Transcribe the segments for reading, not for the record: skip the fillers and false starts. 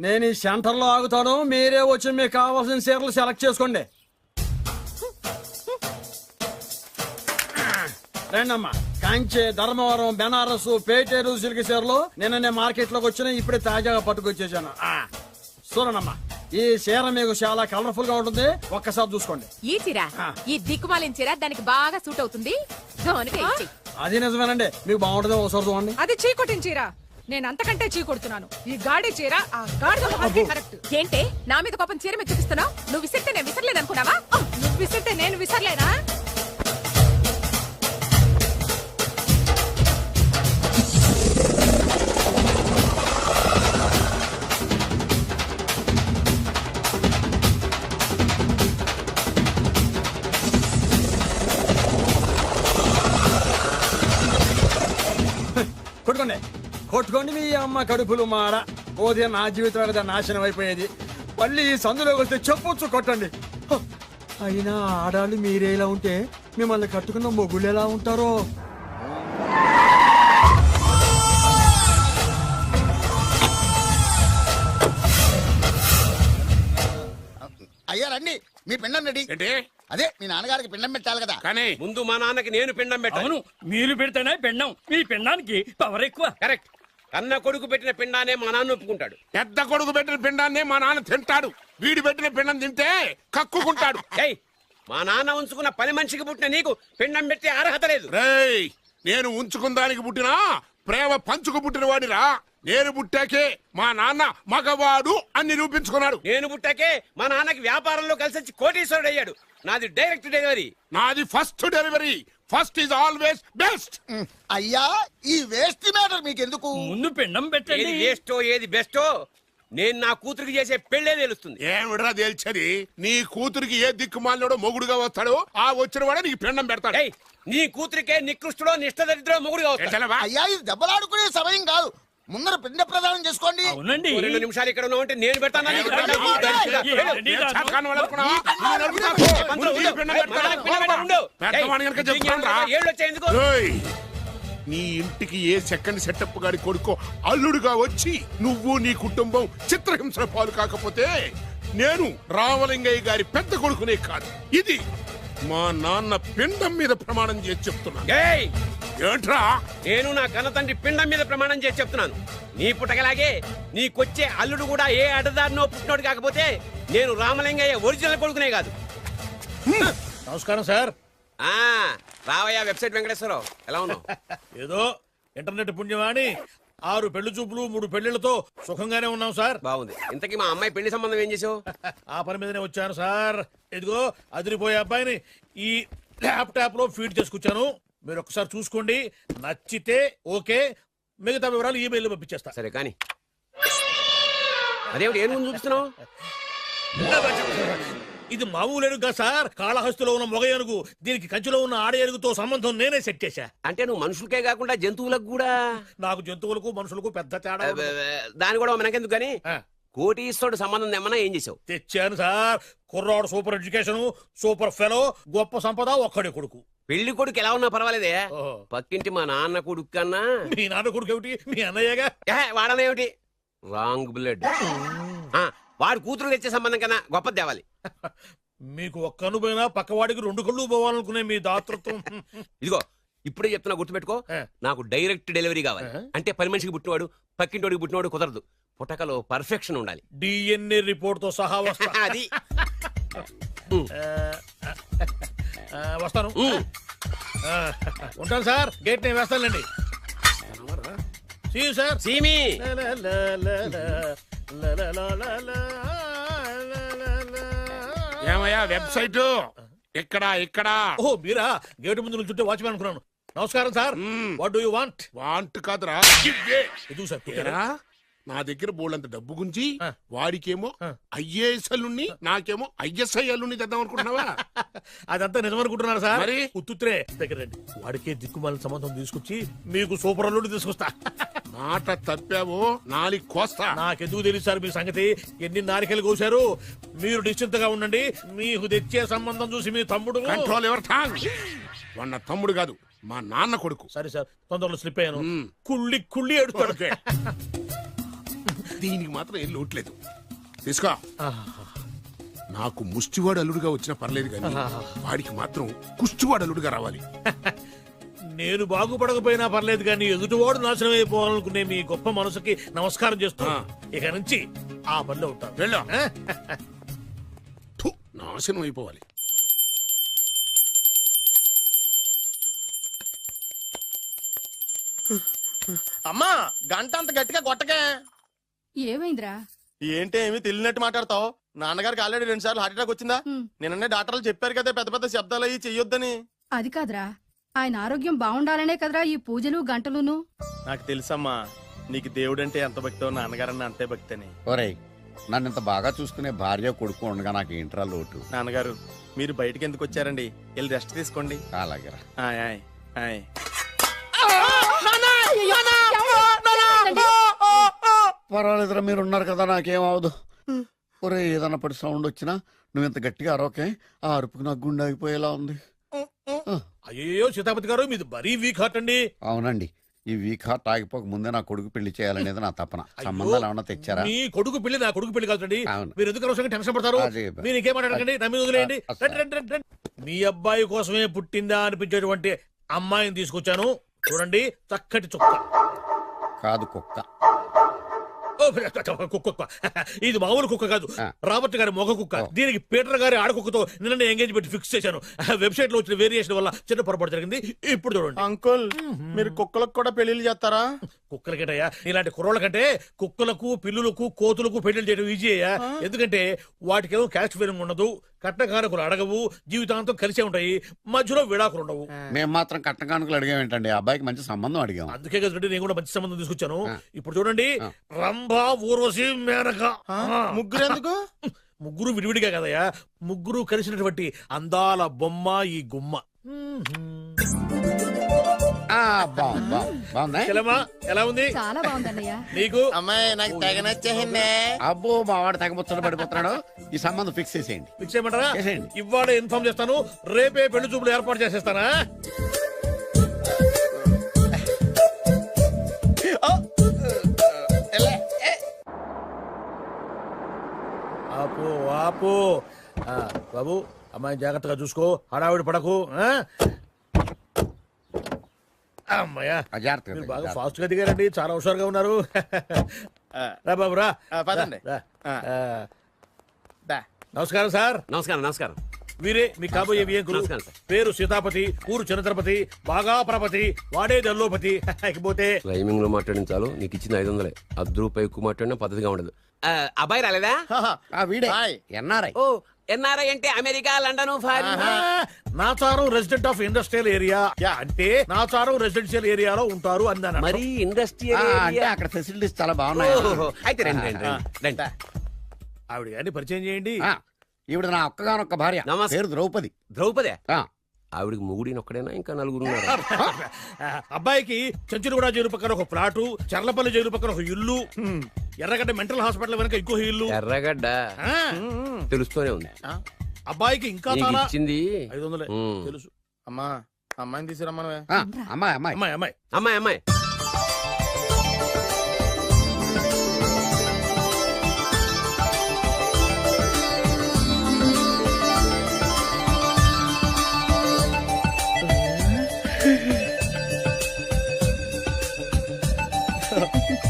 నేను ఈ సెంటర్ లో ఆగుతాను, మీరే వచ్చి మీకు కావాల్సిన చీరలు సెలెక్ట్ చేసుకోండి. రండమ్మా. కంచి, ధర్మవరం, బెనారస్, పేటేరు సిల్క్ చీరలు నిన్ననే మార్కెట్ లోకి వచ్చిన, ఇప్పుడే తాజాగా పట్టుకొచ్చేసాను. చూడండమ్మా, ఈ చీర మీకు చాలా కలర్ఫుల్ గా ఉంటుంది, ఒక్కసారి చూసుకోండి. ఈ చీర, ఈ దిక్కుమాలిన చీర దానికి బాగా సూట్ అవుతుంది. అది నిజమేనండి, మీకు బాగుంటుంది, ఒకసారి చూడండి. అది చీకొట్టిన చీర, నేను అంతకంటే చీకొడుతున్నాను. ఈ గాడి చీర ఆ గాడి కరెక్ట్. ఏంటే నా మీద కోపం చీర మీద చూపిస్తున్నావు? నువ్వు విసిరితే నేను విసరలేదు అనుకున్నావా? నువ్వు విసిరితే నేను విసరలేనా? కొట్టుకోండి, కొట్టుకోండి మీ అమ్మ కడుపులు మాడ. పోతే నా జీవితం కదా నాశనం అయిపోయేది. మళ్ళీ ఈ సందులోకి వస్తే చెప్పొచ్చు కొట్టండి. అయినా ఆడాళ్ళు మీరేలా ఉంటే మిమ్మల్ని కట్టుకున్న మొగుళ్ళు ఎలా ఉంటారో. అయ్యా రండి, మీ పిండం రెడీ. అదే మీ నాన్నగారికి పిండం పెట్టాలి కదా. కానీ ముందు మా నాన్నకి నేను పిండం పెట్టాను. మీరు పెడితేనే పిండం, మీ పిండానికి పవర్ ఎక్కువ. కరెక్ట్. కన్న కొడుకు పెట్టిన పిండానే మా నాన్న ఒప్పుకుంటాడు. పెద్ద కొడుకు పెట్టిన పిండాన్ని మా నాన్న తింటాడు. వీడు పెట్టిన పిండం తింటే కక్కుకుంటాడు. ఏయ్, మా నాన్న ఉంచుకున్న పని మనిషికి పుట్టిన నీకు పిండం పెట్టే అర్హత లేదు. రేయ్, నేను ఉంచుకున్న దానికి పుట్టినా ప్రేమ పంచుకు పుట్టిన వాడిరా. నేను పుట్టాకే మా నాన్న మగవాడు అని నిరూపించుకున్నాడు. నేను పుట్టాకే మా నాన్నకి వ్యాపారంలో కలిసి వచ్చి కోటీశ్వరుడు అయ్యాడు. నాది డైరెక్ట్ డెలివరీ. నాది first delivery. First is always best. అయ్యా, ఈ వేస్ట్ మ్యాటర్ మీకెందుకు? ముందు పిండం పెట్టండి. ఏది వేస్టో ఏది బెస్టో నేను నా కూతురికి చేసే పెళ్లే తెలుస్తుంది. ఏమిడ్రా తేల్చది? నీ కూతురికి ఏ దిక్కుమాలినోడో మొగుడుగా వస్తాడో ఆ వచ్చిన వాడే నీకు పిండం పెడతాడు. ఏయ్, నీ కూతురికే నికృష్టుడో నిష్టదరిద్రో మొగుడుగా వస్తాడు. అయ్యా, ఇది దెబ్బలాడుకునే సమయం కాదు. ముందర పిండ ప్రదానం చేసుకోండి. అవునండి. 2 నిమిషాలు ఇక్కడ ఉన్నావంటే నేను పెడతాను. నీ ఇంటికి ఏ సెకండ్ సెటప్ గారి కొడుకో అల్లుడుగా వచ్చి నువ్వు నీ కుటుంబం చిత్రహింసల పాలు కాకపోతే నేను రామలింగయ్య గారి పెద్ద కొడుకునే కాదు, ఇది మా నాన్న పిండం మీద ప్రమాణం చేసి చెప్తున్నా. ఏంట్రా? నేను నా కన్న తండ్రి పిండం మీద ప్రమాణం చేసి చెప్తున్నాను. నీ పుట్టగలాగే నీకొచ్చే అల్లుడు కూడా ఏ అడ్డదారినో పుట్టినోడు కాకపోతే నేను రామలింగయ్య ఒరిజినల్ కొడుకునే కాదు. నమస్కారం సార్. రావయ్య వెబ్సైట్ వెంకటేశ్వరరావు, ఎలా ఉన్నావు? ఏదో ఇంటర్నెట్ పుణ్యమాని 6 పెళ్లి చూపులు 3 పెళ్లిళ్లతో సుఖంగానే ఉన్నాం సార్. బాగుంది. ఇంతకీ మా అమ్మాయి పెళ్లి సంబంధం ఏం చేసావు? ఆ పని మీదనే వచ్చాను సార్. ఇదిగో అదిరిపోయే అబ్బాయిని ఈ ల్యాప్టాప్ లో ఫీడ్ చేసుకొచ్చాను. మీరు ఒకసారి చూసుకోండి, నచ్చితే ఓకే, మిగతా వివరాలు ఈమెయిల్ పంపించేస్తా. సరే కానీ అదేమిటి ఏం చూపిస్తున్నావు? ఇది మామూలు ఏనుగు కాదు సార్, కాళహస్తిలో ఉన్న మొగ ఏనుగు. దీనికి కంచిలో ఉన్న ఆడ ఏనుగుతో సంబంధం నేనే సెట్ చేశా. అంటే నువ్వు మనుషులకే కాకుండా జంతువులకు కూడా? నాకు జంతువులకు మనుషులకు పెద్ద తేడా. దాని కూడా మనకెందుకు కానీ కోటీశ్వరుడు సంబంధం ఏమన్నా ఏం చేసావు? తెచ్చాను సార్. కుర్రాడు సూపర్ ఎడ్యుకేషన్, సూపర్ ఫెలో, గొప్ప సంపద, ఒక్కడే కొడుకు. పెళ్లి కొడుకు ఎలా ఉన్నా పర్వాలేదే, పక్కింటి మా నాన్న కొడుకు కన్నా. మీ నాన్న కొడుకు ఏమిటి? మీ అన్నయ్యగా. వాడనేమిటి? Wrong blood. వాడు కూతురు తెచ్చే సంబంధం కన్నా గొప్ప తేవాలి. మీకు ఒక్క కన్ను పోయినా పక్కవాడికి 2 కళ్ళు పోవాలనుకునే మీ దాతృత్వం. ఇదిగో ఇప్పుడే చెప్తున్నా, గుర్తుపెట్టుకో. నాకు డైరెక్ట్ డెలివరీ కావాలి. అంటే పని మనిషికి పుట్టినవాడు పక్కింటోడికి పుట్టినవాడు కుదరదు. పుట్టకలో పర్ఫెక్షన్ ఉండాలి. డిఎన్ఏ రిపోర్ట్ తో సహా వస్తా. అది వస్తాను. ఉంటాను సార్. గేట్ నేను వేస్తానండి. సార్ సీమి ఏమయ్యా వెబ్సైట్ ఇక్కడ ఇక్కడ? ఓ మీరా? గేటు ముందు నుంచుంటే వాచ్మెన్ అనుకున్నాను. నమస్కారం sir. What do you want? Want కాదురా, ఎదుగు సార్. నా దగ్గర బోళ్ళంత డబ్బు గుంచి వాడికేమో ఐఏఎస్ అల్లుని, నాకేమో ఐఎస్ఐ అల్లుని తెద్దాం అనుకుంటున్నావా? అదంతా నిజమనుకుంటున్నారు సార్. మరి ఉత్తుత్రే దగ్గర రండి. వాడికే దిక్కుమాలిన సంబంధం తీసుకొచ్చి మీకు సూపర్ అల్లుడి తీసుకొస్తా. మాట తప్పావో నాలుగు కోస్తా. నాకెందుకు తెలుసు సార్ మీ సంగతి? ఎన్ని నారికలు కోసారు. మీరు నిశ్చింతగా ఉండండి. మీకు తెచ్చే సంబంధం చూసి మీ తమ్ముడు. Control your tongue. వాడు నా తమ్ముడు కాదు, మా నాన్న కొడుకు. సరే సార్, తొందరలో స్లిప్ అయ్యాను. కుళ్ళి కుళ్ళి ఎడుతాడు. దీనికి మాత్రం ఏం లోట్లేదు తీసుకో నాకు ముష్టివాడు అల్లుడుగా వచ్చినా పర్లేదు కానీ వాడికి మాత్రం కుష్టివాడు అల్లుడుగా రావాలి. నేను బాగుపడకపోయినా పర్లేదు కానీ ఎదుటివాడు నాశనం అయిపోవాలనుకునే మీ గొప్ప మనసుకి నమస్కారం చేస్తున్నా. ఇక నుంచి ఆ పనిలో ఉంటాను. వెళ్ళా నాశనం అయిపోవాలి. అమ్మా గంట అంత గట్టిగా కొట్టకే. ఏమైందిరా? ఏంటి ఏమి తెలియనట్టు మాట్లాడతావు? నాన్నగారికి ఆల్రెడీ 2 సార్లు హార్ట్ అటాక్ వచ్చిందా? నిన్ననే డాక్టర్లు చెప్పారు కదా పెద్ద పెద్ద శబ్దాలు అయ్యి చెయ్యొద్దని. అది కాదురా, ఆయన ఆరోగ్యం బాగుండాలనే కదరా ఈ పూజలు గంటలును. నాకు తెలుసమ్మా నీకు దేవుడంటే ఎంత భక్తో నాన్నగారన్న అంతే భక్తి అని. ఒరేయ్ నన్ను ఇంత బాగా చూసుకునే భార్య కొడుకు ఉండగా నాకు ఏంట్రా లోటు. నాన్నగారు మీరు బయటికి ఎందుకు వచ్చారండి? వెళ్ళి రెస్ట్ తీసుకోండి. అలాగే ఆయ్ ఆయ్ ఆయ్. పర్వాలేదురా మీరు ఉన్నారు కదా నాకేమవదు. ఒరే ఏదన్నా పడి సౌండ్ వచ్చినా నువ్వు ఇంత గట్టిగా అరవకే. ఆ అరుపుకు నాకు గుండె ఆగిపోయేలా ఉంది. అయ్యో సీతాపతి గారు మీది మరీ వీక్ హార్ట్ అండి. అవునండి ఈ వీక్ హార్ట్ ఆగిపోక ముందే నా కొడుకు పెళ్లి చేయాలనేది నా తపన. సంబంధాలు ఏమన్నా తెచ్చారా? మీ కొడుకు పెళ్లి నా కొడుకు పెళ్లి కాదండి. అవును. మీరు ఎందుకు అవసరంగా టెన్షన్ పడతారు? అదే. మీరు ఇంకేమాటండి నా మీద వదిలేయండి. అసలు. రండి, రండి, రండి. మీ అబ్బాయి కోసమే పుట్టిందా అనిపించేటువంటి అమ్మాయిని తీసుకొచ్చాను. చూడండి చక్కటి చుక్క. కాదు కుక్క. ఓ, కుక్క. ఇది మామూలు కుక్క కాదు, రాబర్ట్ గారి మొగ కుక్క. దీనికి పీటర్ గారి ఆడకుక్కతో నిన్న ఎంగేజ్మెంట్ ఫిక్స్ చేశాను. వెబ్సైట్ లో వచ్చిన వేరియేషన్ వల్ల చిన్న పొరపాటు జరిగింది. ఇప్పుడు చూడండి. అంకుల్ మీరు కుక్కలకు కూడా పెళ్లిళ్ళు చేస్తారా? కుక్కలకేటయ్యా, ఇలాంటి కుర్రోళ్ళ కంటే కుక్కలకు పిల్లులకు కోతులకు పెళ్లి చేయడం ఈజీ అయ్యా. ఎందుకంటే వాటికేమో క్యాస్ట్ ఫీలింగ్ ఉండదు, కట్నకారకులు అడగవు, జీవితాంతం కలిసే ఉంటాయి, మధ్యలో విడాకులు ఉండవు. మేము మాత్రం కట్న కానుకలు అడిగామేంటండి? అబ్బాయికి మంచి సంబంధం అడిగాం. అందుకే కదండి నేను కూడా మంచి సంబంధం తీసుకొచ్చాను. ఇప్పుడు చూడండి, రంభా, ఊర్వశి, మేనక. ముగ్గురు ఎందుకు? ముగ్గురు విడివిడిగా కదయ్యా, ముగ్గురు కలిసినటువంటి అందాల బొమ్మ ఈ గుమ్మ. బాగుందా? చెల్లెమ్మా, ఎలా ఉంది? చాలా బాగుందన్నయ్య. నీకు? అమ్మాయి నాకు తెగ నచ్చేసిందే. అబ్బో మా వాడు తెగబుచ్చట పడిపోతున్నాడు. ఈ సంబంధం ఫిక్స్ చేసేయండి. ఫిక్స్ చేయమంటారా? చేసేయండి. ఇవాళ ఇన్ఫార్మ్ చేస్తాను, రేపే పెళ్లి చూపులు ఏర్పాటు చేసేస్తానా? ఆపు ఆపు. బాబు అమ్మాయి జాగ్రత్తగా చూసుకో, హడావిడి పడకు. అమ్మాయ్యా, మీరు బాగా ఫాస్ట్ గా దిగారండి, చాలా హుషారుగా ఉన్నారు. రా బాబు రా. పదండి. నమస్కారం సార్. నమస్కారం. నమస్కారం. వీరే మీ కాబోయే వియంకులు. నమస్కారం సార్. పేరు సీతాపతి, ఊరు చంద్రపతి, బాగా ప్రపతి, వాడే దల్లోపతి. ఇకపోతే టైమింగ్ లో మాట్లాడించాలు, నీకు ఇచ్చిన 500. రూపాయి ఎక్కువ మాట్లాడినా పద్ధతిగా ఉండదు. అబ్బాయి రాలేదా? వీడే హాయ్. ఎన్ఆర్ఐ. ఓ, ఎన్ఆర్ఐ అంటే America, London, foreign. Nacharam resident of industrial area అంటే నాచారం రెసిడెన్షియల్ ఏరియాలో ఉంటారు అందాను. మరి ఇండస్ట్రియల్ అంటే అక్కడ ఫెసిలిటీస్ చాలా బాగున్నాయి. అయితే రండి రండి రండి. ఆవిడ గారిని పరిచయం చేయండి. ఈవిడ నా ఒక్కగానొక్క భార్య. నమస్తే. పేరు ద్రౌపది. ద్రౌపదే? ఆ. ఆవిడికి ముగుడిని ఒక్కడైనా ఇంకా నలుగురు ఉన్నారు? అబ్బాయికి చంచులగూడ జైలు పక్కన ఒక ప్లాటు, చర్లపల్లి జైలు పక్కన ఒక ఇల్లు, ఎర్రగడ్డ మెంటల్ హాస్పిటల్ వెనక ఇంకో ఇల్లు. ఎర్రగడ్డ తెలుస్తూనే ఉంది. అబ్బాయికి ఇంకా నీకు చాలా ఇచ్చింది 500 తెలుసు. అమ్మా అమ్మాయిని తీసుకురమ్మనవే. అమ్మాయి అమ్మాయి అమ్మాయి అమ్మాయి అమ్మాయి అమ్మాయి.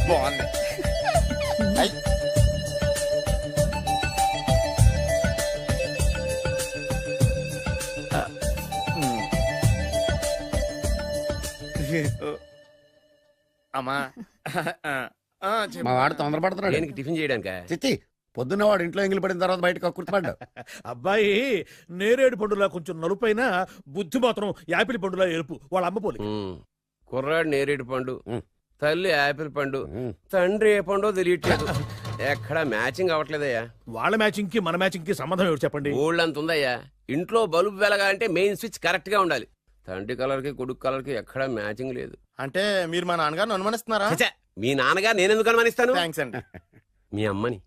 బాగుంది. అమ్మా మా వాడు తొందరపడుతున్నాడు. దేనికి? టిఫిన్ చేయడానికా? చిచ్చి పొద్దున్న వాడు ఇంట్లో ఎంగిలి పడిన తర్వాత బయటకు కుర్తుపడ్డాడు. అబ్బాయి నేరేడు పండులా కొంచెం నలుపైన, బుద్ధి మాత్రం యాపిల్ పండులా ఎరుపు. వాళ్ళ అమ్మ పోలి. కుర్రాడు నేరేడు పండు, తల్లి యాపిల్ పండు, తండ్రి ఏ పండో తెలియట్లేదు. ఎక్కడ మ్యాచింగ్ అవ్వట్లేదయ్యా. వాళ్ళ మ్యాచింగ్ కి మన మ్యాచింగ్ కి సంబంధం ఏమిటి చెప్పండి? ఊళ్ళంత ఉందయ్యా. ఇంట్లో బల్బు వెలగాలంటే మెయిన్ స్విచ్ కరెక్ట్ గా ఉండాలి. తండ్రి కలర్ కి కొడుకు కలర్ కి ఎక్కడ మ్యాచింగ్ లేదు. అంటే మీరు మా నాన్నగారిని అనుమానిస్తున్నారా? ఛ, మీ నాన్నగారు నేనెందుకు అనుమానిస్తాను? థ్యాంక్స్ అండి. మీ అమ్మని.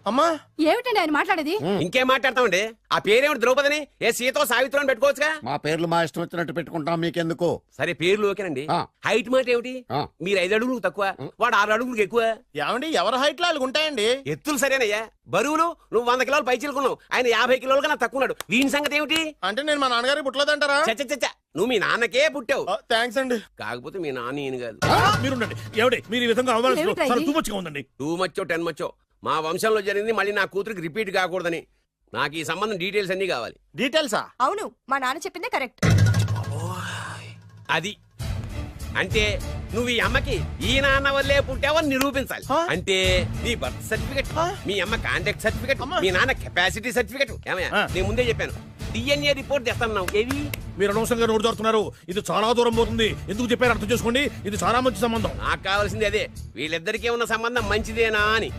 అమ్మా ఏమిటండి ఆయన మాట్లాడేది? ఇంకేం మాట్లాడతామండి? ఆ పేరేమిటి ద్రౌపదిని? ఏ సీతో సావిత్రం అని పెట్టుకోవచ్చుగా. మా పేర్లు మా ఇష్టం వచ్చినట్టు పెట్టుకుంటాం, మీకెందుకు? సరే పేర్లు ఓకేనండి. ఆ. హైట్ మాట ఏమిటి? ఆ. మీరు 5 అడుగులు తక్కువ, వాడు 6 అడుగులకు ఎక్కువ. ఏమండి ఎవరి హైట్ లో వాళ్ళకి ఉంటాయండి. ఎత్తులు సరేనయ్యా. బరువులు నువ్వు 100 కిలోలు పై చిలుకున్నావు, ఆయన 50 కిలోలు కన్నా తక్కువ ఉన్నాడు. వీని సంగతి ఏమిటి? అంటే నేను మా నాన్నగారికి పుట్టలేదంటారా? చచ్చ నువ్వు మీ నాన్నకే పుట్టావు. థ్యాంక్స్ అండి. కాకపోతే మీ నాన్న ఈయన కాదు. మీరుండండి. ఏమండి మీరు ఈ విధంగా ఏమిటా ఇది? తూమచ్చిగా ఉందండి. 2 మచ్చో 10 మచ్చో మా వంశంలో జరిగింది మళ్ళీ నా కూతురికి రిపీట్ కాకూడదని నాకు ఈ సంబంధం డీటెయిల్స్ అన్ని కావాలి. డీటెయిల్సా? అవును మా నాన్న చెప్పిందే కరెక్ట్. అది అంటే నువ్వు ఈ అమ్మకి ఈ నాన్న వల్లే పుట్టావని నిరూపించాలి. అంటే నీ బర్త్ సర్టిఫికెట్, మీ అమ్మ కాంటాక్ట్ సర్టిఫికెట్, మీ నాన్న కెపాసిటీ సర్టిఫికెట్. ఏమయ్యా నేను ముందే చెప్పాను DNA రిపోర్ట్ తెస్తాను. ఏవి మీరు అనవసరంగా నోరు దొరుకుతున్నారు. ఇది చాలా దూరం పోతుంది. ఎందుకు చెప్పారు అర్థం చేసుకోండి. ఇది చాలా మంచి సంబంధం. నాకు కావాల్సింది అదే, వీళ్ళిద్దరికీ ఉన్న సంబంధం మంచిదేనా అని.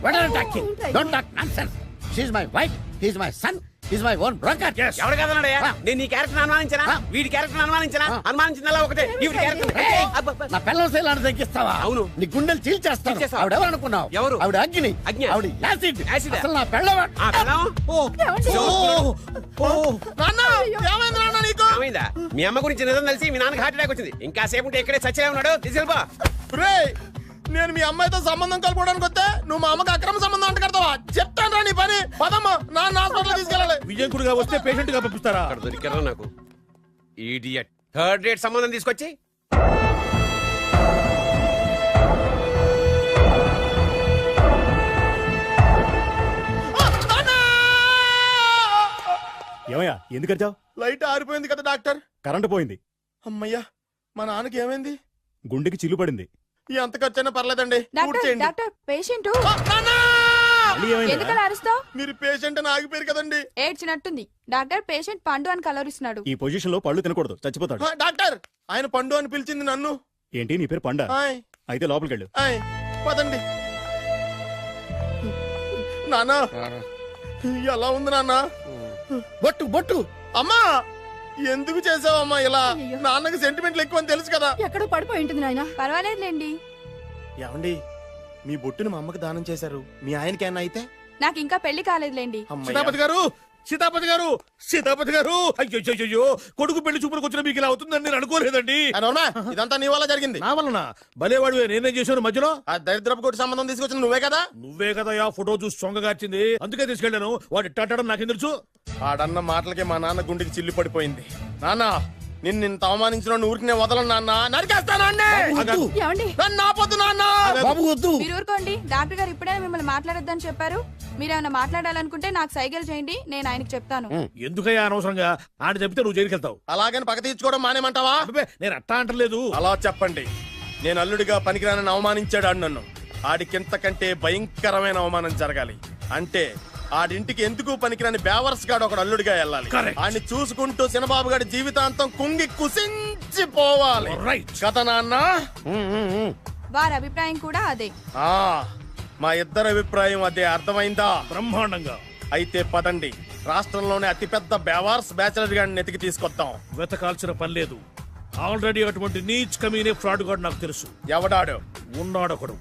Don't talk nonsense. She's my wife, he's my son, he's my own brother. ఎవరు కదన్నాడయ్యా? నేను నీ క్యారెక్టర్ అనుమానించనా? వీడి క్యారెక్టర్ అనుమానించనా? అనుమానించిందల్లా ఒకటే. వీడి క్యారెక్టర్ నా పిల్లల శైలాన్ని తగ్గిస్తావా? అవును. నీ గుండెలు చీల్చేస్తాను. చీల్చేస్తావా? ఆవిడ ఎవరు అనుకున్నావు? ఎవరు? ఆవిడ అగ్ని. అగ్ని? ఆవిడ యాసిడ్. యాసిడ్? అసలు నా పిల్లవ. ఆ పిల్లం? నాన్న ఏమైంది నాన్న నీకు? ఏమైందా? మీ అమ్మ గురించి నిజం తెలిసి మీ నాన్నకి హార్ట్ అటాక్ వచ్చింది. ఇంకా సేపు ఉంటే ఇక్కడే చచ్చలే ఉన్నాడు. తీసుకెళ్ళిపో. రేయ్ నేను మీ అమ్మాయితో సంబంధం కలుపుకోవడానికి వస్తే నువ్వు మా అమ్మకి అక్రమ సంబంధం అంట కడతావా? చెప్తాను రా నీ పని. పదమ్మా నాన్న హాస్పిటల్ తీసుకెళ్ళాలి. విజయకుడిగా వస్తే పేషెంట్ గా పంపిస్తారా? అక్కడ దొరికారా నాకు ఈడియట్. 3rd రేట్ సంబంధం తీసుకొచ్చి ఏమయ్యా ఎందుకు వచ్చావు? లైట్ ఆరిపోయింది కదా డాక్టర్. కరెంటు పోయింది. అమ్మయ్యా మా నాన్నకి ఏమైంది? గుండెకి చిల్లు పడింది. ఎంత ఖర్చైనా పర్లేదండి. పూర్తి డాక్టర్ చేయండి. పేషెంట్ నాన్న! మళ్ళీ ఏమైందిరా? ఎందుకలా అరుస్తావు? మీరు పేషెంట్ అని ఆగిపోయారు కదండి. ఏడ్చినట్టుంది. డాక్టర్ పేషెంట్ పండు అని కలవరిస్తున్నాడు. ఈ పొజిషన్ లో పళ్ళు తినకూడదు, చచ్చిపోతాడు. డాక్టర్ ఆయన పండు అని పిలిచింది నన్ను. ఏంటి నీ పేరు పండ? ఆయ్, అయితే లోపలికి వెళ్ళు. ఆయ్, పదండి. నాన్న ఎలా ఉంది నాన్న? బొట్టు బొట్టు. అమ్మా ఎందుకు చేసావమ్మా ఇలా? అయ్యో. నాన్నకి సెంటిమెంట్లు ఎక్కువ అని తెలుసు కదా. ఎక్కడో పడిపోయి ఉంటుంది నాయన. పర్వాలేదులేండి. ఏమండి మీ బొట్టుని మా అమ్మకి దానం చేశారు, మీ ఆయనకి ఏమన్నా అయితే? నాకు ఇంకా పెళ్లి కాలేదులేండి. అమ్మయ్య. సీతాపతి గారు, సీతాపతి గారు, సీతాపతి గారు. అయ్యో కొడుకు పెళ్లి చూపులకు వచ్చిన మీకు ఇలా అవుతుందని నేను అనుకోలేదండి. ఆ నోర్మా, ఇదంతా నీ వల్ల జరిగింది. నా వలన భలేవాడు. నేనేం చేశాను మధ్యలో? ఆ దరిద్రపు కొట్టి సంబంధం తీసుకొచ్చిన నువ్వే కదా. నువ్వే కదా ఆ ఫోటో చూసి చొంగగార్చింది. అందుకే తీసుకెళ్ళాను. వాడు ఇట్టాడడం నాకేం తెలుసు? ఆడన్న మాటలకే మా నాన్న గుండెకి చిల్లు పడిపోయింది. నాన్న నిన్ను ఇంత అవమానించిన ఊరికి నేను వదలను నాన్న. నరికేస్తాను ఏమండి? నన్ను ఆపొద్దు నాన్న. బాబు వద్దు. మీరు ఊరుకోండి. డాక్టర్ గారు ఇప్పుడే మిమ్మల్ని మాట్లాడొద్దని చెప్పారు. మీరేమైనా మాట్లాడాలనుకుంటే నాకు సైగలు చేయండి, నేను ఆయనకి చెప్తాను. ఎందుకయ్యా అనవసరంగా? ఆయన చెప్తే నువ్వు జైలుకి వెళ్తావు. అలాగని పక్క తీర్చుకోవడం మానేమంటావా? అబ్బే, నేను అట్టా అంటలేదు. అలా చెప్పండి. నేను అల్లుడిగా పనికిరానని అవమానించాడు ఆడు నన్ను. ఆడికింతకంటే భయంకరమైన అవమానం జరగాలి. అంటే ఆడింటికి ఎందుకు పనికిరాని బేవర్స్ గాడు ఒకడు అల్లుడిగా వెళ్ళాలి. Correct. ఆడిని చూసుకుంటూ చిన్నబాబు గారి జీవితాంతం కుంగి కుసించిపోవాలి. Right. కదా నాన్న? వారి అభిప్రాయం కూడా అదే. ఆ, మా ఇద్దరి అభిప్రాయం అదే. అర్థమైందా? బ్రహ్మాండంగా. అయితే పదండి, రాష్ట్రంలోనే అతిపెద్ద బేవార్స్ బ్యాచిలర్ గాడిని ఎతికి తీసుకొద్దాం. వెతకాల్సిన పని లేదు. ఆల్రెడీ అటువంటి నీచ్ కమీనే ఫ్రాడ్ గాడు నాకు తెలుసు. ఎవడాడు? ఉన్నాడొకడు.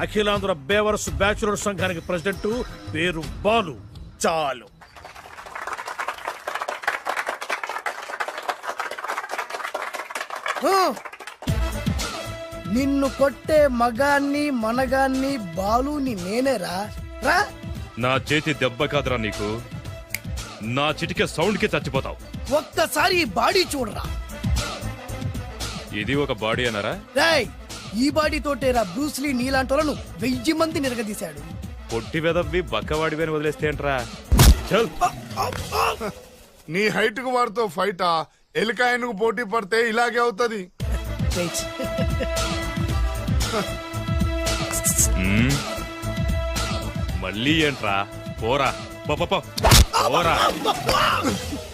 అఖిలాంధ్ర బేవర్స్ బ్యాచులర్ సంఘానికి ప్రెసిడెంట్, పేరు బాలు. చాలు. నిన్ను కొట్టే మగాన్ని మనగాన్ని బాలుని నేనేరా. రా. నా చేతి దెబ్బ కాదురా నీకు, నా చిటికే సౌండ్ కి చచ్చిపోతావు. ఒక్కసారి ఈ బాడీ చూడరా. ఇది ఒక బాడీ అన్నారా? రేయ్, ఈ బాడీ తోటేరా బ్రూస్లీ నీలాంటోలను 1000 మంది నిరగదీశాడు. పొట్టి వెదవ్వి బక్కవాడివి అని వదిలేస్తే ఏంట్రా? చల్. నీ హైట్ కు వారితో ఫైటా? ఎలికాయనకు పోటీ పడితే ఇలాగే అవుతుంది. మళ్ళీ ఏంట్రా? పోరా పోరా.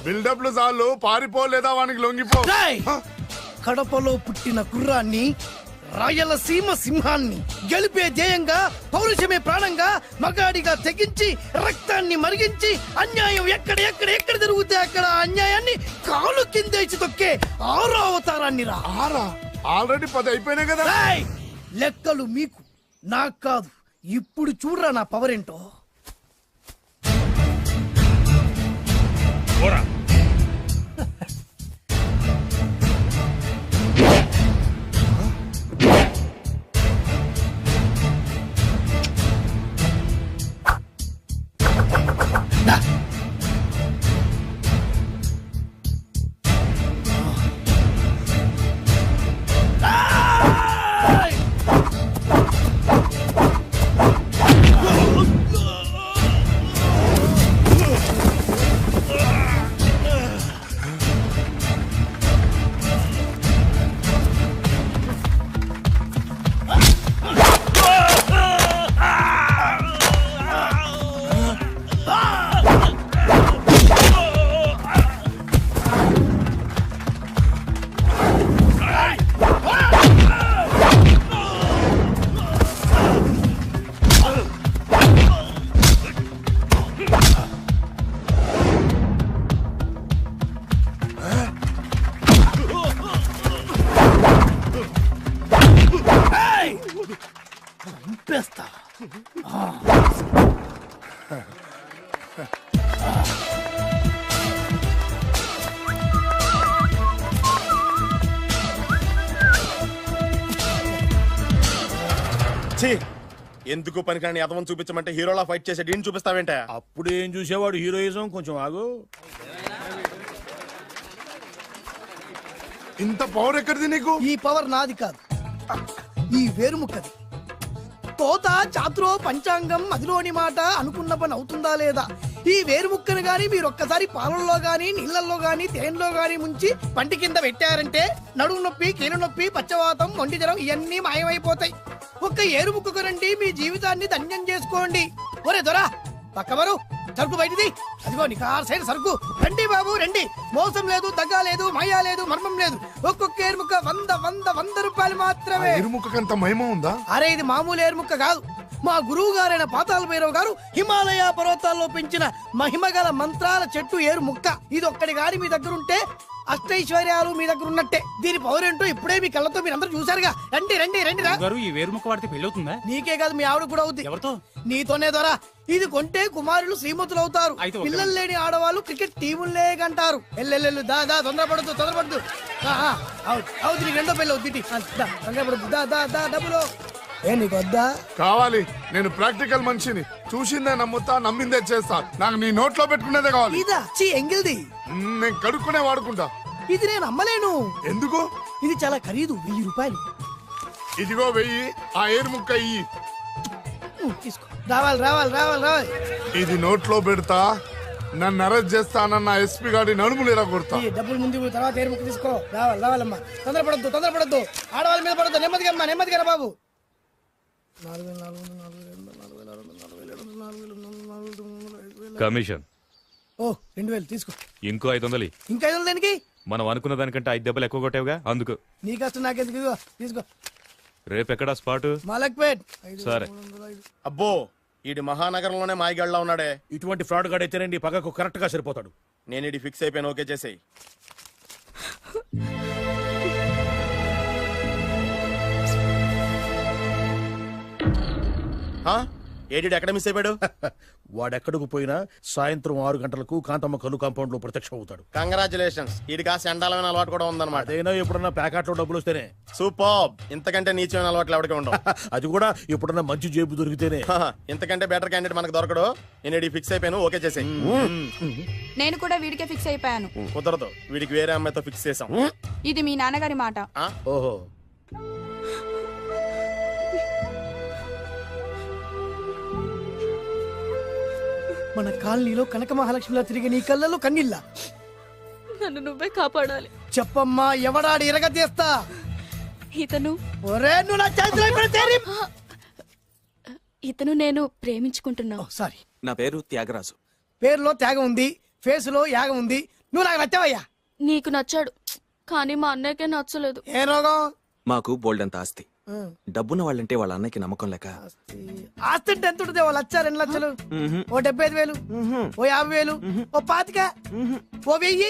బిల్డప్లు చాలు, పారిపోలేదా వానికి లొంగిపో. రేయ్, కడపలో పుట్టిన కుర్రాన్ని, రాయలసీమ సింహాన్ని గెలిపే ధ్యేయంగా, పౌరుషమే ప్రాణంగా, మగాడిగా తెగించి రక్తాన్ని మరిగించి అన్యాయం ఎక్కడ జరుగుతే అక్కడ అన్యాయాన్ని కాలు కిందేసి తొక్కే 6వ అవతారాన్ని రా. ఆల్రెడీ 10 అయిపోయినాయి కదా. రేయ్, లెక్కలు మీకు నాకు కాదు. ఇప్పుడు చూడరా నా పవర్ ఏంటో. పోరా. చంపేస్తా. ఎందుకు పనికిరాని అదవం చూపించమంటే హీరోలా ఫైట్ చేసే డీన్ చూపిస్తావేంట? అప్పుడేం చూసేవాడు హీరోయిజం, కొంచెం ఆగు. ఇంత పవర్ ఎక్కడిది నీకు? ఈ పవర్ నాది కాదు, ఈ వేరుముక్కది. తోత చాతురో పంచాంగం మదిలోని మాట అనుకున్న పని అవుతుందా లేదా? ఈ వేరుముక్కను గాని మీరు ఒక్కసారి పాలల్లో గాని నీళ్లలో గాని తేనెలో గాని ముంచి పంటి కింద పెట్టారంటే నడుము నొప్పి, కీలు నొప్పి, పచ్చవాతం, మొండి జ్వరం ఇవన్నీ మాయమైపోతాయి. ఒక్క ఏరుముక్కకు రండి, మీ జీవితాన్ని ధన్యం చేసుకోండి. ఒరే దొరా పక్కవరు, సరుకు బయటిది. అదిగో నికార్సైన సరుకు. రండి బాబు రండి, మోసం లేదు, దగ్గ లేదు, మాయా లేదు, మర్మం లేదు. ఒక్కొక్క ఏరుముక్క 100 రూపాయలు మాత్రమే. ఎరుముకంత మహిమ ఉందా? అరే ఇది మామూలు ఏరుముక్క కాదు, మా గురువు గారైన పాతాళ భైరవ్ గారు హిమాలయ పర్వతాల్లో పెంచిన మహిమగల మంత్రాల చెట్టు ఏరు ముక్క. ఇది ఒక్కడి గాని మీ దగ్గర ఉంటే అష్టైశ్వర్యాలు మీ దగ్గర ఉన్నట్టే. దీని పవర్ ఏంటో ఇప్పుడే మీ కళ్ళతో మీరు అందరూ చూసారుగా. రండి రండి రండి రా. ఈ వేరుముక్క వాడితే పెళ్ళవుతుందా? నీకే కాదు మీ ఆవిడ కూడా అవుతుంది. ఎవరితో? నీతోనే ద్వారా. ఇది కొంటే కుమారులు శ్రీమంతులు అవుతారు. పిల్లలు లేని ఆడవాళ్ళు క్రికెట్ టీములే కంటారు. ఎల్లెల్లెల్లు దా దా, తొందరపడద్దు. అవుతుంది, నీకు రెండో పెళ్ళి అవుతుంది. తొందరపడద్దు, దా దా దా, డబ్బులు ఏ నీకు వద్దా? కావాలి. నేను ప్రాక్టికల్ మనిషిని, చూసిందే నమ్ముతా, నమ్మిందే చేస్తా. నాకు నీ నోట్లో పెట్టుకునేదే కావాలి. ఇదా చీ ఎంగిల్ది. నేను కడుక్కునే వాడుకుంటా. ఇది నేను అమ్మలేను. ఎందుకు? ఇది చాలా ఖరీదు, 1000 రూపాయలు. ఇదిగో 1000, ఆ ఏరు ముక్క ఇయ్యి. తీసుకో. రావాలి. ఇది నోట్లో పెడతా, నన్ను అరెస్ట్ చేస్తానన్న ఎస్పీ గారి నడుములు ఇలా కొడతా. ఈ డబ్బులు ముందు తర్వాత ఏరు ముక్క తీసుకో. రావాలమ్మా. తొందరపడద్దు. ఆడవాళ్ళ మీద పడద్దు. నెమ్మదిగా బాబు. కమిషన్ ఓ 2000 తీసుకో. ఇంకో 500. ఇంకా 500 దేనికి? మనం అనుకున్న దానికంటే 5 దెబ్బలు ఎక్కువ కొట్టావుగా, అందుకు. నీ కష్టం నాకెందుకు? ఇదిగో తీసుకో. రేపెక్కడా స్పాట్? మలక్పేట్. సరే. అబ్బో, ఈడి మహానగరంలోనే మాయగాళ్ళ ఉన్నాడే. ఇటువంటి ఫ్రాడ్ గాడు అయితేనండి పగకు కరెక్ట్ గా సరిపోతాడు. నేను ఇది ఫిక్స్ అయిపోయాను, ఓకే చేసేయి. ఏడి ఎక్కడ మిస్ అయిపోయాడు? వాడెక్కడికి పోయినా సాయంత్రం 6 గంటలకు కాంతమ్మ కలు కాంపౌండ్ లో ప్రత్యక్షం అవుతాడు. కంగ్రాచులేషన్స్, ఈడికి ఆ సెండాలమైన అలవాటు కూడా ఉందన్నమాట. అదైనా ఎప్పుడన్నా ప్యాకెట్ లో డబ్బులు వస్తేనే. సూపర్, ఇంతకంటే నీచమైన అలవాట్లు ఎవరికి ఉండవు. అది కూడా ఎప్పుడన్నా మంచి జేబు దొరికితేనే. ఇంతకంటే బెటర్ క్యాండిడేట్ మనకు దొరకడు. నేను ఇది ఫిక్స్ అయిపోయాను, ఓకే చేసేయి. నేను కూడా వీడికే ఫిక్స్ అయిపోయాను. కుదరదు, వీడికి వేరే అమ్మాయితో ఫిక్స్ చేసాం. ఇది మీ నాన్నగారి మాట. ఓహో, మన కాలనీలో కనక మహాలక్ష్మిలా తిరిగి నీ కళ్ళలో కన్నీళ్ళ. నన్ను నువ్వే కాపాడాలి. చెప్పమ్మా, ఎవడాడి ఎరగ చేస్తా? ఇతను ఇతను నేను ప్రేమించుకుంటున్నావు. సారీ, నా పేరు త్యాగరాజు. పేరులో త్యాగం ఉంది, ఫేసులో యాగం ఉంది. నువ్వు నాకు నచ్చావయ్యా. నీకు నచ్చాడు, కానీ మా అన్నయ్యకే నచ్చలేదు. ఏ రోగం? మాకు బోల్డంత ఆస్తి. డబ్బున్న వాళ్ళంటే వాళ్ళ అన్నయ్యకి నమ్మకం లేక. ఆస్తి అంటే ఎంత ఉంటుంది? 2 లక్షలు, ఓ 75,000, ఓ 50,000, ఓ 25,000, ఓ 1000.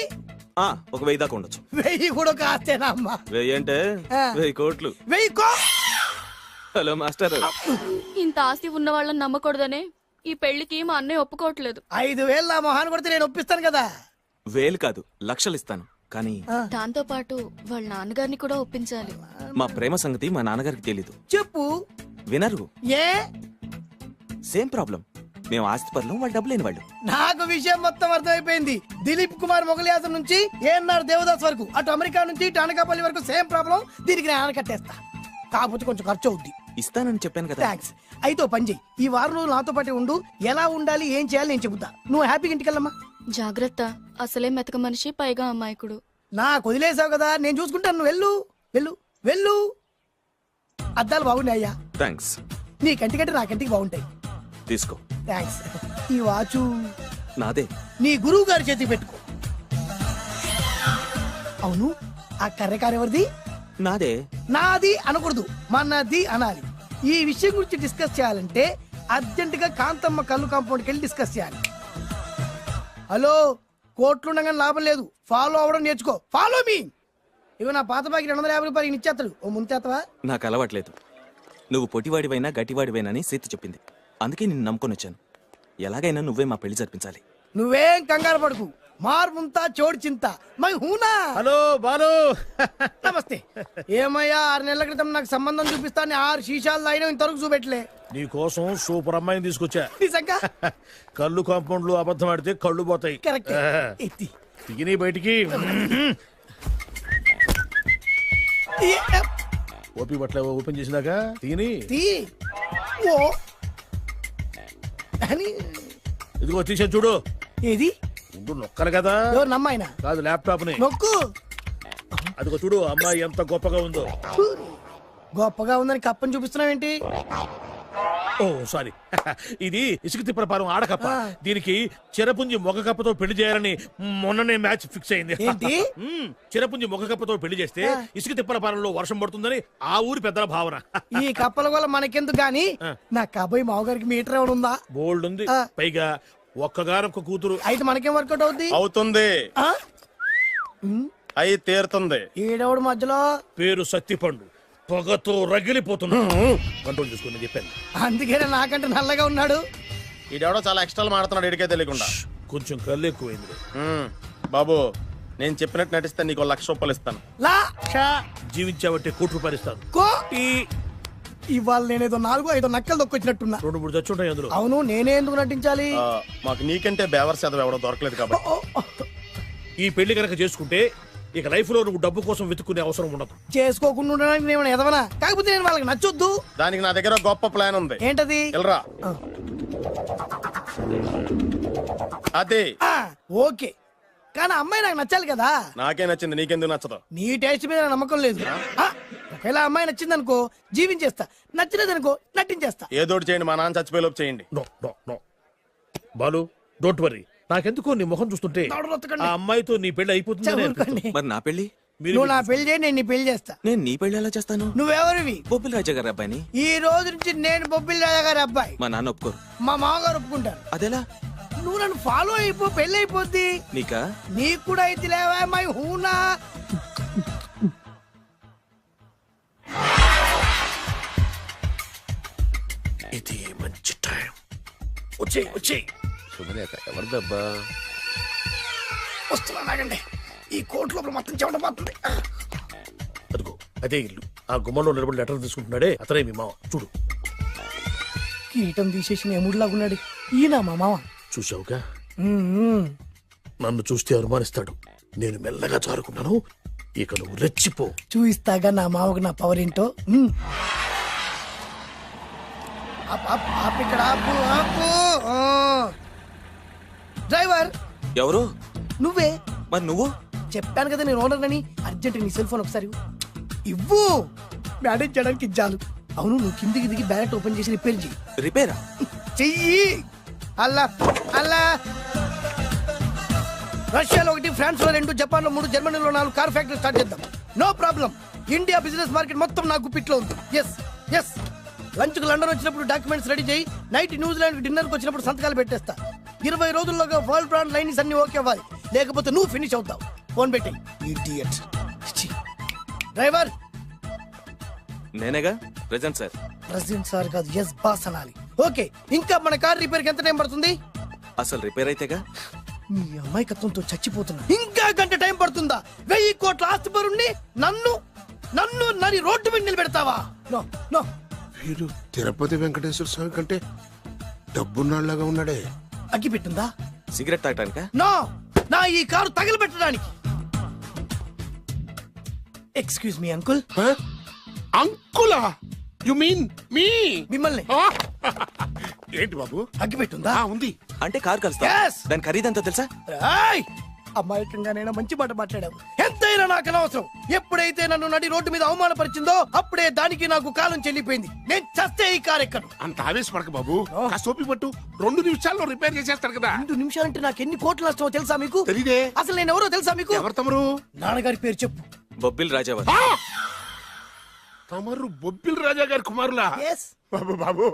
ఒక 1000 దాకా ఉండొచ్చు. 1000 కూడా ఒక ఆస్తేనా అమ్మా? 1000 అంటే 1000 కోట్లు. 1000 హలో మాస్టర్, ఇంత ఆస్తి ఉన్న వాళ్ళని నమ్మకూడదనే ఈ పెళ్లికి మా అన్నయ్య ఒప్పుకోవట్లేదు. 5,000 నా మొహాన్ని కొడితే నేను ఒప్పిస్తాను కదా. వేలు కాదు లక్షలు ఇస్తాను, కానీ దాంతో పాటు వాళ్ళ నాన్నగారిని కూడా ఒప్పించాలి. మా ప్రేమ సంగతి మా నాన్నగారికి తెలీదు. చెప్పు. వినరు. ఏ సేమ్ ప్రాబ్లం. మేము ఆస్తిపరులం, వాళ్ళు డబ్బు లేని వాళ్ళు. నాకు విషయం మొత్తం అర్థమైపోయింది. దిలీప్ కుమార్ మొగలియాసం నుంచి ఏఎన్ఆర్ దేవదాస్ వరకు, అటు అమెరికా నుంచి ఇటు అనకాపల్లి వరకు సేమ్ ప్రాబ్లం. దీనికి నేను ఆనకట్టేస్తా, కాకపోతే కొంచెం ఖర్చు అవుద్ది. ఇస్తానని చెప్పాను కదా. థ్యాంక్స్. అయితే ఓ పని చెయ్యి, ఈ వారం రోజులు నాతో పాటే ఉండు. ఎలా ఉండాలి, ఏం చేయాలి నేను చెబుతా. నువ్వు హ్యాపీగా ఇంటికెళ్ళమ్మా. జాగ్రత్త, అసలే మెతక మనిషి, పైగా అమాయకుడు. నాకు వదిలేసావు కదా, నేను చూసుకుంటాను. నువ్వు వెళ్ళు వెళ్ళు వెళ్ళు. అద్దాలు బాగున్నాయి అయ్యా. థ్యాంక్స్. నీ కంటికంటే నా కంటికి బాగుంటాయి. తీసుకో. థ్యాంక్స్. ఈ వాచు నాదే. నీ గురువు గారి చేతికి పెట్టుకో. అవును, ఆ కర్రకారు ఎవరిది? నాదే. నాది అనకూడదు, మనది అనాలి. ఈ విషయం గురించి డిస్కస్ చేయాలంటే అర్జెంట్ గా కాంతమ్మ కళ్ళు కాంపౌండ్కి వెళ్ళి డిస్కస్ చేయాలి. హలో, కోట్లుండగానే లాభం లేదు, ఫాలో అవ్వడం నేర్చుకో. Follow me. ఇవి నా పాత బాకి 250 రూపాయలు ఇచ్చేస్తాడు. ఓ ముంతేత్తవా? నాకు అలవాట్లేదు. నువ్వు పొటివాడివైనా గట్టివాడివైనా అని సీత చెప్పింది, అందుకే నిన్ను నమ్ముకొని వచ్చాను. ఎలాగైనా నువ్వే మా పెళ్లి జరిపించాలి. నువ్వేం కంగారు పడుకు. మార్ముంతా చోడు చింత మై హూనా. హలో బాలు. నమస్తే. ఏమయ్యా, 6 నెలల క్రితం నాకు సంబంధం చూపిస్తాను 6 శీషాలు అయినా ఇంతవరకు చూపెట్టలే. నీ కోసం సూపర్ అమ్మాయిని తీసుకొచ్చా. నిజంగా? కళ్ళు కాంపౌండ్ లో అబద్ధం ఆడితే కళ్ళు పోతాయి. కరెక్ట్. ఎత్తి తిని బయటికి. ఓపి బట్ల ఓపెన్ చేసినాక తిని ఓ అని. ఇదిగో తీసే చూడు. ఏది? ముందు నొక్కలు కదా. ఎవరు నమ్మాయినా? కాదు, ల్యాప్టాప్ ని నొక్కు. అదిగో చూడు, అమ్మాయి ఎంత గొప్పగా ఉందో. గొప్పగా ఉందని కప్పని చూపిస్తున్నావేంటి? ఓ సారీ, ఇది ఇసుక తిప్పల పారం ఆడకప్ప. దీనికి చిరపుంజి మొగ కప్పతో పెళ్లి చేయాలని మొన్ననే మ్యాచ్ ఫిక్స్ అయింది. ఏంటి? చిరపుంజి మొగ కప్పతో పెళ్లి చేస్తే ఇసుక తిప్పల పారంలో వర్షం పడుతుందని ఆ ఊరి పెద్దల భావన. ఈ కప్పల వల్ల మనకెందుకు గాని, నా కాబోయే మావగారికి మీటర్ ఎవడు ఉందా? బోల్డ్ ఉంది. పైగా ఒక్కగారొక్క కూతురు. అయితే మనకేం వర్కౌట్ అవుద్ది? అవుతుంది. అయి తీరుతుంది. ఈడవుడు మధ్యలో పేరు సత్తిపండు, పొగతో రగిలిపోతున్నా. కంట్రోల్ చూసుకుని చెప్పాను. అందుకే నాకంటే నల్లగా ఉన్నాడు. ఈడెవడో చాలా ఎక్స్ట్రా మాడుతున్నాడు, ఇడికే తెలియకుండా. కొంచెం కళ్ళు ఎక్కువైంది. బాబు, నేను చెప్పినట్టు నటిస్తే నీకు 1,00,000 రూపాయలు ఇస్తాను. జీవించావంటే ₹1,00,000 ఇస్తాను. ఇవాళ నేనేదో 4-5 నక్కలు దొక్కొచ్చినట్టున్నా. 2-3 చచ్చుంటాయి అందులో. అవును, నేనే ఎందుకు నటించాలి? మాకు నీకంటే బేవర్ చదువు ఎవడో దొరకలేదు కాబట్టి. ఈ పెళ్లి కనుక చేసుకుంటే ఇక లైఫ్ లో నువ్వు డబ్బు కోసం వెతుక్కునే అవసరం ఉండదు. చేసుకోకుండా ఉండడానికి నేను ఎదవనా? కాకపోతే నేను వాళ్ళకి నచ్చొద్దు. దానికి నా దగ్గర గొప్ప ప్లాన్ ఉంది. ఏంటది? వెళ్ళరా. అదే. ఓకే, కానీ అమ్మాయి నాకు నచ్చాలి కదా. నాకే నచ్చింది, నీకెందుకు నచ్చదు? నీ టేస్ట్ మీద నమ్మకం లేదు. ఒకవేళ అమ్మాయి నచ్చింది అనుకో, జీవించేస్తా. నచ్చలేదనుకో, నటించేస్తా. ఏదోటి చేయండి, మా నాన్న చచ్చిపోయేలోపు చేయండి. Balu, don't worry. నాకెందుకో నీ ముఖం చూస్తుంటే ఆ అమ్మాయితో నీ పెళ్లి అయిపోతుంది. మరి నా పెళ్లి? నువ్వు నా పెళ్లి చేయి, నేను నీ పెళ్లి చేస్తా. నేను నీ పెళ్లి ఎలా చేస్తాను? నువ్వెవరివి? బొబ్బిలి రాజా గారి అబ్బాయిని. ఈ రోజు నుంచి నేను బొబ్బిలి రాజా గారి అబ్బాయి. మా నాన్న ఒప్పుకోరు. మా మామగారు ఒప్పుకుంటారు. అదెలా? నువ్వు నన్ను ఫాలో అయిపో, పెళ్లి అయిపోద్ది. నీకా? నీకు కూడా అయితే లేవా మై హూనా. ఇది మంచి టైం. వచ్చేయ్ వచ్చేయ్. శుభలేఖ ఎవరిదబ్బా? వస్తున్నా, నాగండి. ఈ కోర్టు లోపల మొత్తం చెమట పోతుంది. అదిగో అదే ఇల్లు. ఆ గుమ్మంలో నిలబడి లెటర్ తీసుకుంటున్నాడే అతనే మీ మామ. చూడు, కీటం తీసేసిన ఎముడిలాగున్నాడు. ఈయన మా మామ. చూసావుగా? నన్ను చూస్తే అనుమానిస్తాడు. నేను మెల్లగా చారుకున్నాను. ఇక నువ్వు రెచ్చిపో. చూయిస్తాగా నా మామకు నా పవర్ ఏంటో. ఇక్కడ ఆపు, ఆపు. డ్రైవర్ ఎవరు? నువ్వే. మరి నువ్వు? చెప్పాను కదా నేను ఓనర్ అని. అర్జెంట్ నీ సెల్ ఫోన్ ఒకసారి ఇవ్వు. మేనేజ్ చేయడానికి ఇచ్చాను. అవును, నువ్వు కిందికి దిగి బ్యాలెట్ ఓపెన్ చేసి రిపేర్ చెయ్యి. రిపేరా? చెయ్యి. అల్లా అల్లా. రష్యాలో 1, ఫ్రాన్స్ లో 2, జపాన్ లో 3, జర్మనీలో 4 కార్ ఫ్యాక్టరీ స్టార్ట్ చేద్దాం. No problem. India business market మొత్తం నా గుప్పిట్లో ఉంది. Yes yes. లంచ్ కు లండన్ వచ్చినప్పుడు డాక్యుమెంట్స్ రెడీ చేయి. నైట్ న్యూజిలాండ్ డిన్నర్ కి వచ్చినప్పుడు సంతకాలు పెట్టేస్తా. 20 రోజుల్లోగా వరల్డ్ బ్రాండ్ లైన్స్ అన్ని ఓకే అవ్వాలి, లేకపోతే నువ్వు ఫినిష్ అవుతావు. ఫోన్ పెట్టి. ఇడియట్. డ్రైవర్. నేనేగా ప్రెజెంట్ సార్. ప్రెసిడెంట్ సార్ కాదు, ఎస్ బాస్ అనాలి. ఓకే, ఇంకా మన కార్ రిపేర్ కి ఎంత టైం పడుతుంది? అసలు రిపేర్ అయితేగా. మీ అమాయకత్వంతో చచ్చిపోతున్నా. ఇంకా గంట టైం పడుతుందా? 1000 కోట్ల ఆస్తిపరుణ్ణి నన్ను నన్ను నరి రోడ్డు మీద నిలబెడతావా? No no. వీడు తిరుపతి వెంకటేశ్వర స్వామి కంటే డబ్బున్నాళ్ళగా ఉన్నాడే. అగ్గి పెట్టుందా? సిగరెట్ తాగటానికా? నో, నా ఈ కారు తగలబెట్టడానికి. Excuse me uncle. అంకులా? You mean me? మిమ్మల్ని. ఏంటి బాబు? అగ్గి పెట్టుందా? ఉంది. అంటే కారు కలుస్తా. దాని ఖరీదంతా తెలుసా? అమాయకంగానైనా మంచి మాట మాట్లాడావు. ఎంతైనా నాకు అనవసరం. ఎప్పుడైతే నన్ను నడి రోడ్డు మీద అవమానపరిచిందో అప్పుడే దానికి నాకు కాలం చెల్లిపోయింది. నేను చస్తే ఈ కారు ఎక్కను. అంత ఆవేశపడక బాబు, కాస్త ఓపిక పట్టు. 2 నిమిషాల్లో రిపేర్ చేసేస్తారు కదా. 2 నిమిషాలంటే నాకు ఎన్ని కోట్ల నష్టమో తెలుసా మీకు? తెలీదే. అసలు నేను ఎవరో తెలుసా మీకు? ఎవరు తమరు? నాన్నగారి పేరు చెప్పు. బొబ్బిల్ రాజావారు. తమరు బొబ్బిల్ రాజా గారి కుమారులా? బాబు బాబు,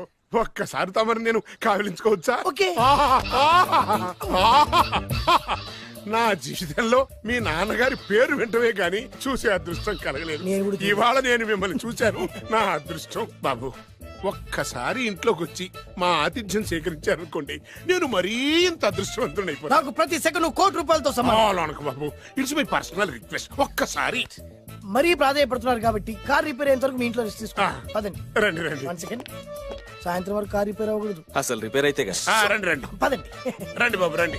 ఒక్కసారి తమరు నేను కావలించుకోవచ్చా? నా జీవితంలో మీ నాన్నగారి పేరు వింటమే గాని చూసే అదృష్టం కలగలేదు. ఇవాళ నేను మిమ్మల్ని చూశాను, నా అదృష్టం. బాబు, ఒక్కసారి ఇంట్లోకి వచ్చి మా ఆతిథ్యం సేకరించారనుకోండి, నేను మరీ ఇంత అదృష్టవంతుడైపోతాను. నాకు ప్రతి సెకండ్ కోటి సమానం. బాబు, ఇట్స్ మై పర్సనల్ రిక్వెస్ట్. ఒక్కసారి. మరీ ప్రాధాన్యపడుతున్నారు కాబట్టి కార్ రిపేర్ అయ్యేంత వరకు మీ ఇంట్లో రెస్ట్ తీసుకోండి. పదండి. రండి రండి. 1 సెకండ్. సాయంత్రం వరకు కార్ రిపేర్ అవ్వకూడదు. అసలు రిపేర్ అయితే రండి రండి. పదండి. రండి బాబు రండి.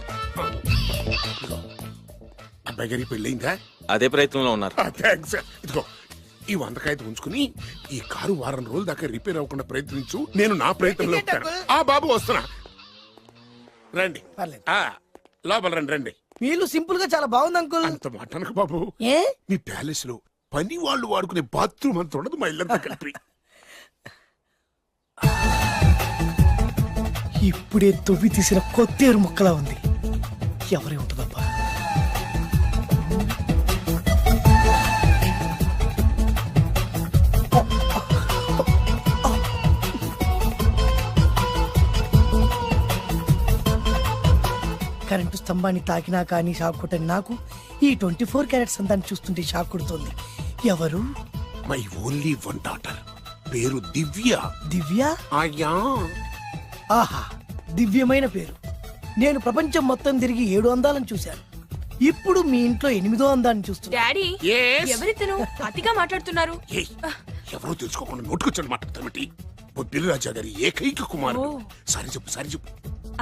అబ్బాయి గారి పెళ్ళయిందా? అదే ప్రయత్నంలో ఉన్నారు. థ్యాంక్స్. ఇదిగో ఈ 100 కాగితం ఉంచుకుని ఈ కారు వారం రోజుల దాకా రిపేర్ అవ్వకుండా ప్రయత్నించు. నేను నా ప్రయత్నంలో ఉంటాను. బాబు వస్తున్నా. రండి. లోపల రండి రండి. మీలు సింపుల్ గా చాలా బాగుంది అంకుల్. అంత మాట అనకు బాబు. మీ ప్యాలెస్ లో పని వాళ్ళు వాడుకునే బాత్రూమ్ అంత ఉండదు మా ఇల్లంతా కలిపి. ఇప్పుడే తొవ్వి తీసిన కొత్తేరు ముక్కలా ఉంది. ఎవరే ఉంటుందబ్బా? కరెంటు స్తంభాన్ని తాకినా కానీ షాక్ కొట్టని నాకు ఈ 24 క్యారెట్స్ అందాన్ని చూస్తుంటే షాక్ కొడుతోంది. ఎవరు? My only 1 daughter. పేరు దివ్య. దివ్య? అయ్యా. ఆహా, దివ్యమైన పేరు. నేను ప్రపంచం మొత్తం తిరిగి 7 అందాలను చూశాను. ఇప్పుడు మీ ఇంట్లో 8వ అందాన్ని చూస్తున్నా. డాడీ, ఎవరితను అతిగా మాట్లాడుతున్నారు? ఎవరో తెలుసుకోకుండా నోటుకొచ్చాడు మాట్లాడతామటి. బొబ్బిలి రాజా గారి ఏకైక కుమారుడు. సారీ చెప్పు, సారీ చెప్పు.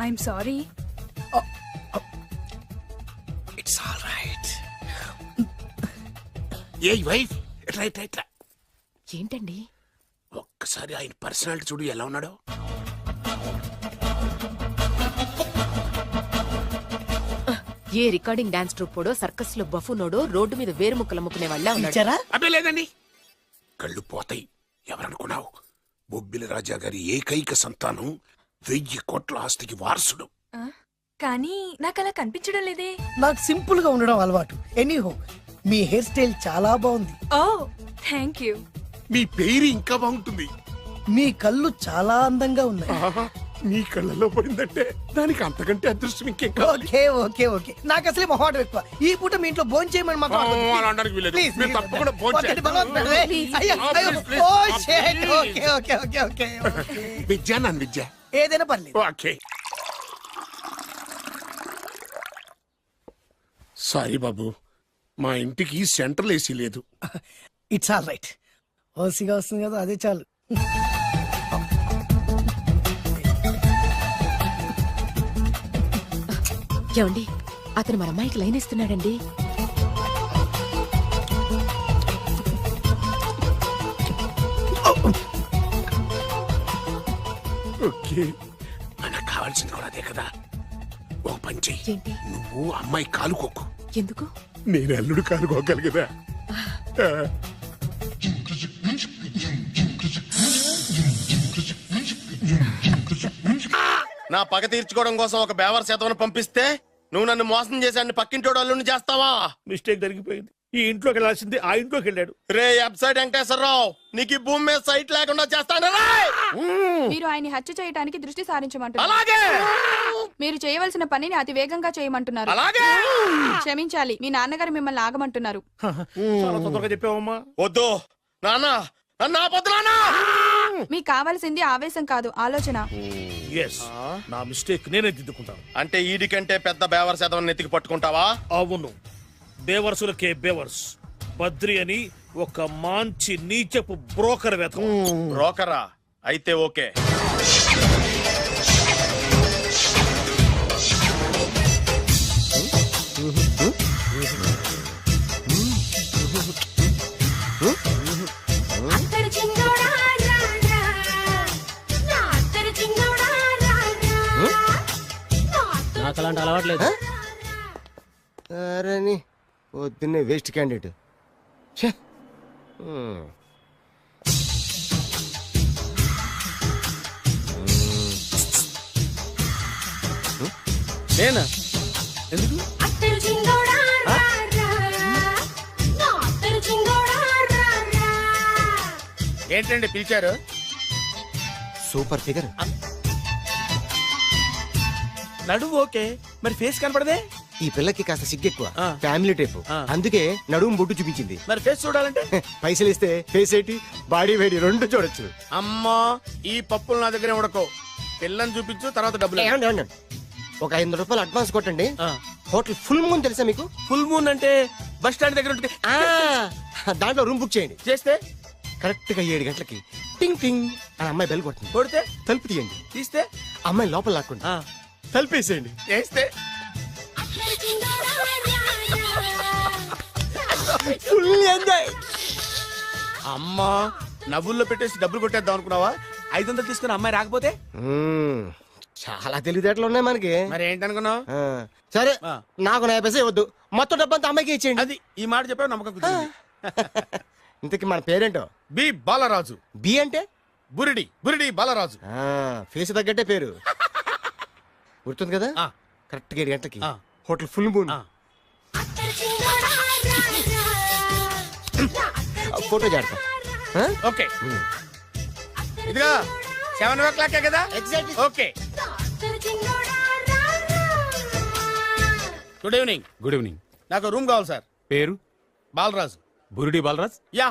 I'm sorry. It's all right. A wife, ఎట్లా ఎట్లా ఎట్లా? ఏంటండి? ఒక్కసారి ఆయన పర్సనాలిటీ చూడు ఎలా ఉన్నాడో. ఏ రికార్డింగ్ డాన్స్ ట్రూపోడో, సర్కస్ లో బఫూనోడో, రోడ్డు మీద వేరు ముక్కలు అమ్ముకునే వాళ్ళ ఉన్నాడు. అబ్బే లేదండి, కళ్ళు పోతాయి. ఎవరనుకున్నావు? బొబ్బిలి రాజా గారి ఏకైక సంతానం, 1000 కోట్ల ఆస్తికి వారసుడు. కానీ నాకు అలా కనిపించడం లేదే. నాకు సింపుల్ గా ఉండడం అలవాటు. ఎనీహో, మీ హెయిర్ స్టైల్ చాలా బాగుంది. ఓ థ్యాంక్ యూ. మీ పేరు ఇంకా బాగుంటుంది. మీ కళ్ళు చాలా అందంగా ఉన్నాయి. నీ కళ్ళలో పడిందంటే దానికి అంతకంటే అదృష్టం ఇంకేం కావాలి? Okay okay okay. నాకు అసలే మొహాటం ఎక్కువ. ఈ పూట మీ ఇంట్లో భోజనం చేయమని మాత్రం అలా అనడానికి వీలేదు. మీరు తప్పకుండా విద్య నన్ను విద్య ఏదైనా పర్లేదు. ఓకే. సారీ బాబు, మా ఇంటికి సెంట్రల్ ఏసీ లేదు. It's all right. ఓసీగా వస్తుంది కదా, అదే చాలు. ఏమండి, అతను మన అమ్మాయికి లైన్ ఇస్తున్నాడండి. ఓకే, మనకు కావాల్సింది కూడా అదే కదా. ఒక పని చెయ్యి, నువ్వు అమ్మాయి కాలుకోకు. ఎందుకు? నేను అల్లుడు కాలుకోగలి కదా. నా పగ తీర్చుకోవడం కోసం ఒక బేవర్ శాతం పంపిస్తే నువ్వు నన్ను మోసం చేశాన్ని పక్కింటోడు అల్లుని చేస్తావా? మిస్టేక్ జరిగిపోయింది. ఈ ఇంట్లోకి వెళ్ళాల్సింది ఆ ఇంట్లోకి వెళ్ళాడు. రే వెబ్సైట్ వెంకటేశ్వరరావు, నీకు ఈ భూమి మీద సైట్ లేకుండా చేస్తాను. మీరు ఆయన్ని హత్య చేయడానికి దృష్టి సారించమంటున్నారు. అలాగే. మీరు చేయవలసిన పనిని అతి వేగంగా చేయమంటున్నారు. అలాగే. క్షమించాలి, మీ నాన్నగారు మిమ్మల్ని ఆగమంటున్నారు. చాలా తొందరగా చెప్పావమ్మా. వద్దు నాన్న, నన్ను ఆపొద్దు నాన్న. మీకు కావాల్సింది ఆవేశం కాదు, ఆలోచన. ఎస్ నా మిస్టేక్ నేనే దిద్దుకుంటాను. అంటే ఈడి కంటే పెద్ద బేవర్ శాతం ఎత్తికి పట్టుకుంటావా? అవును, బేవర్సులకే బేవర్స్. బద్రి అని ఒక మంచి నీచపు బ్రోకర్ వెతకం. బ్రోకరా? అయితే ఓకే. నాకు అలాంటి అలవాట్లేదు. అరే పొద్దున్నే వేస్ట్ క్యాండిడేట్. నేనా? ఎందుకు? ఏంటండి పిలిచారు? Super figure. నడువు ఓకే, మరి ఫేస్ కనపడదే. ఈ పిల్లకి కాస్త సిగ్గెక్కువ, ఫ్యామిలీ టైప్, అందుకే నడుము బొట్టు చూపించింది. మరి ఫేస్ చూడాలంటే పైసలు ఇస్తే ఫేస్ ఏంటి బాడీ వేడి రెండు చూడొచ్చు. అమ్మా, ఈ పప్పులు నా దగ్గర ఉడకో. పిల్లని చూపించు, తర్వాత డబ్బులు. ఒక 500 రూపాయలు అడ్వాన్స్ కొట్టండి. హోటల్ ఫుల్ మూన్ తెలుసా మీకు? ఫుల్ మూన్ అంటే బస్ స్టాండ్ దగ్గర ఉంటుంది. దాంట్లో రూమ్ బుక్ చేయండి. చేస్తే కరెక్ట్ గా 7 గంటలకి టింగ్ టింగ్ అని అమ్మాయి బెల్ కొడుతుంది. కొడితే తలుపు తీయండి. తీస్తే అమ్మాయి లోపల లాక్కుంటా తలుపేసేయండి. చేస్తే ఫుల్ ఎంజాయ్. అమ్మా, నవ్వుల్లో పెట్టేసి డబ్బులు కొట్టేద్దాం అనుకున్నావా? 500 తీసుకుని అమ్మాయి రాకపోతే? చాలా తెలివితేటలు ఉన్నాయి మనకి. మరి ఏంటనుకున్నావు? సరే, నాకు 50 పైసే వద్దు, మొత్తం డబ్బంతా అమ్మాయికి ఇచ్చేయండి. అది ఈ మాట చెప్పావు, నమ్మకం కుదిరింది. ఇంతకి మన పేరేంటో? బి బాలరాజు. బి అంటే బురిడి. బురిడి బాలరాజు. ఫేస్ తగ్గట్టే పేరు. గుర్తుంది కదా? కరెక్ట్ గా 7 గంటలకి హోటల్ ఫుల్ మూన్. ఫోటో చేడతా. ఓకే, ఇదిగా 7:00 కదా? Okay. Good evening. Good evening. నాకు రూమ్ కావాలి సార్. పేరు? Balaraju. Burudi Balaraj. Yeah.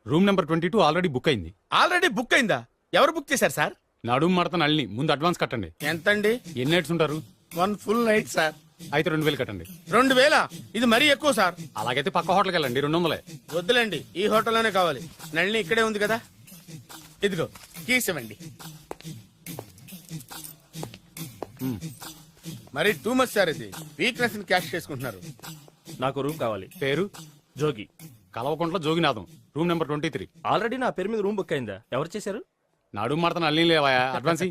Room number 22 already book అయింది. ఆల్రెడీ బుక్ అయిందా? ఎవరు బుక్ చేశారు సార్? నడుము మడత నల్ని. ముందు అడ్వాన్స్ కట్టండి. ఎంతండి? ఎన్ని నైట్స్ ఉంటారు? 1 ఫుల్ నైట్ సార్. అయితే 2000 కట్టండి. 2000? ఇది మరీ ఎక్కువ సార్. అలాగైతే పక్క హోటల్కి వెళ్ళండి, 200. వద్దులేండి, ఈ హోటల్లోనే కావాలి. నళిని ఇక్కడే ఉంది కదా. ఇదిగో కీస్ ఇవ్వండి. మరి టూ మచ్ సార్, ఇది వీక్నెస్ క్యాష్ చేసుకుంటున్నారు. నాకు రూమ్ కావాలి. పేరు? జోగి. కలవకుంట్ల జోగినాథం. Room number 23. ఆల్రెడీ నా పేరు మీద రూమ్ బుక్ అయిందా? ఎవరు చేశారు? నడుము మడత నల్లి లేవా? అడ్వాన్స్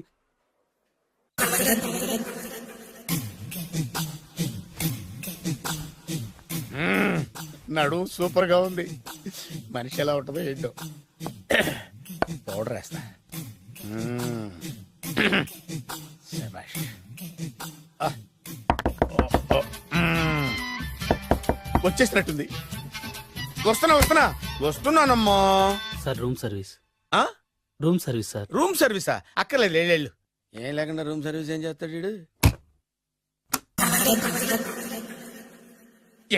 నడు సూపర్ గా ఉంది. మనిషి ఎలా ఉంటుందో ఏంటో. పౌడర్ వేస్తా. వచ్చేసినట్టుంది. వస్తున్నానమ్మా. Sir room service. Room service sir. Room సర్వీసా? అక్కర్లేదు, లేళ్ళు. ఏం లేకుండా రూమ్ సర్వీస్ ఏం చేస్తాడు వీడు?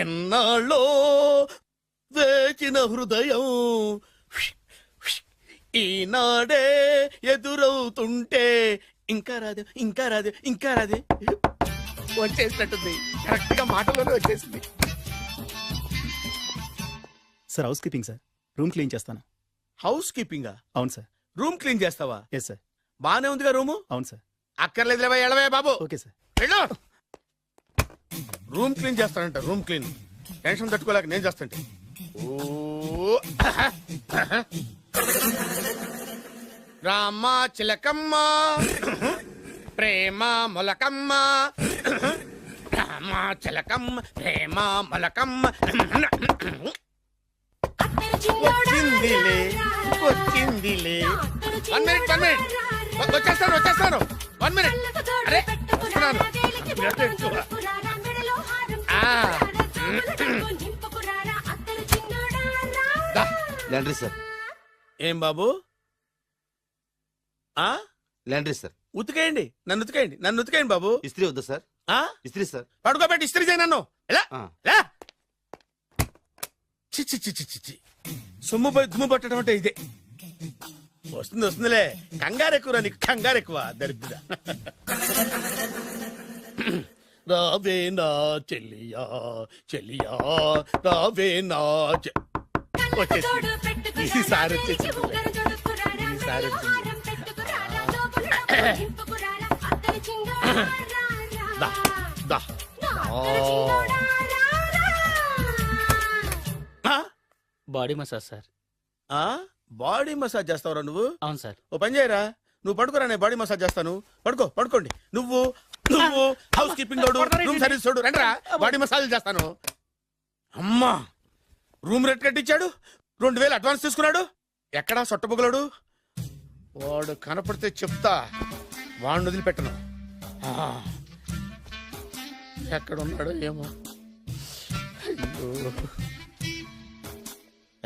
ఎన్నాళ్ళో వేచిన హృదయం ఈనాడే ఎదురవుతుంటే ఇంకా రాదు, ఇంకా రాదు, ఇంకా రాదు. వచ్చేసినట్టుంది. కరెక్ట్ గా మాటలోనే వచ్చేసింది. Sir house keeping sir. Room clean చేస్తాను. హౌస్ కీపింగా? అవును సార్. రూమ్ క్లీన్ చేస్తావా? Yes sir. బానే ఉందిగా రూము? అవును సార్. అక్కర్లేదు, ఎడవే బాబు. Okay sir. వెళ్ళు. రూమ్ క్లీన్ చేస్తానంట. రూమ్ క్లీన్ టెన్షన్ తట్టుకోలేక నేను చేస్తాంటే. రామ చిలకమ్మ ప్రేమ మొలకమ్మ, రామ చిలకమ్మ ప్రేమ మొలకమ్మ. వచ్చిందిలే వచ్చిందిలే. 1 మినిట్ వచ్చేస్తాను. 1 మినిట్. అరే వస్తున్నాను. Laundry sir. ఏం బాబు? Laundry sir. ఉతికేయండి, నన్ను ఉతికేయండి బాబు. ఇస్త్రీ వద్దా సార్? ఇస్త్రీ సార్. పడుకోబెట్టి ఇస్త్రీ చేయి నన్ను. ఎలా చిచ్చి సొమ్ము పోయి దుమ్ము పట్టడం అంటే ఇదే. వస్తుంది వస్తుందిలే, కంగారు ఎక్కువ నీకు, కంగారు ఎక్కువ దరిద్ర. రావే నా చెల్లియా చెల్లియా రావే నా వచ్చేసి ఈసారి వచ్చేసి ఈసారి దా దా body massage sir. Body massage చేస్తావురా నువ్వు? అవును సార్. ఓ పని చేయరా, నువ్వు పడుకోరా, నేను బాడీ మసాజ్ చేస్తాను. పడుకోండి. నువ్వు హౌస్ కీపింగ్ తోడు, రూమ్ సర్వీస్ తోడు, రండిరా బాడీ మసాజ్ చేస్తాను. అమ్మా, రూమ్ రేట్ కట్టించాడు, 2000 అడ్వాన్స్ తీసుకున్నాడు. ఎక్కడా సొట్టబుగలాడు? వాడు కనపడితే చెప్తా, వాడిని వదిలిపెట్టను. ఎక్కడున్నాడో ఏమో.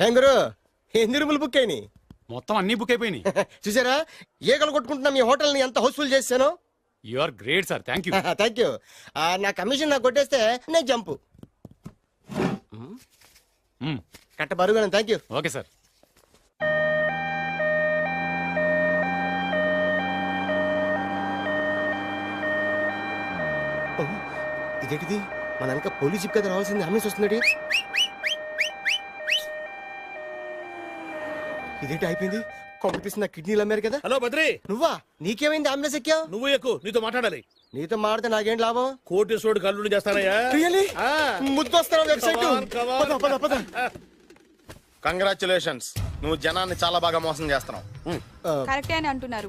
ఏం గురు, ఎన్ని రూములు బుక్ అయినాయి? మొత్తం అన్ని బుక్ అయిపోయినాయి. చూసారా ఈగలు కొట్టుకుంటున్నా మీ హోటల్ ని ఎంత హౌస్ఫుల్ చేశాను. You are great sir, thank you. Thank you. నా కమిషన్ నాకు కొట్టేస్తే నేను జంపు కట్ట బరుగా. Thank you. Okay sir. ఇదేంటిది, మన వెనక పోలీస్ జిప్ కదా రావాల్సింది, అంబులెన్స్ వస్తున్నాడు. ఇదేంటి అయిపోయింది, కాంపిటీషన్ నా కిడ్నీలు అమ్మారు కదా. హలో బద్రి, నువ్వా? నీకేమైంది అంబులెన్స్ ఎక్కావు? నువ్వు ఎక్కువ, నీతో మాట్లాడాలి. నీతో మాడితే నాకేం లాభం? కోటేశ్వరుడు కల్లుడు చేస్తానయ్యా. ముద్దొస్తారా వెబ్సైట్? కంగ్రాచులేషన్స్, నువ్వు జనాన్ని చాలా బాగా మోసం చేస్తున్నావు. కరెక్టే అని అంటున్నారు.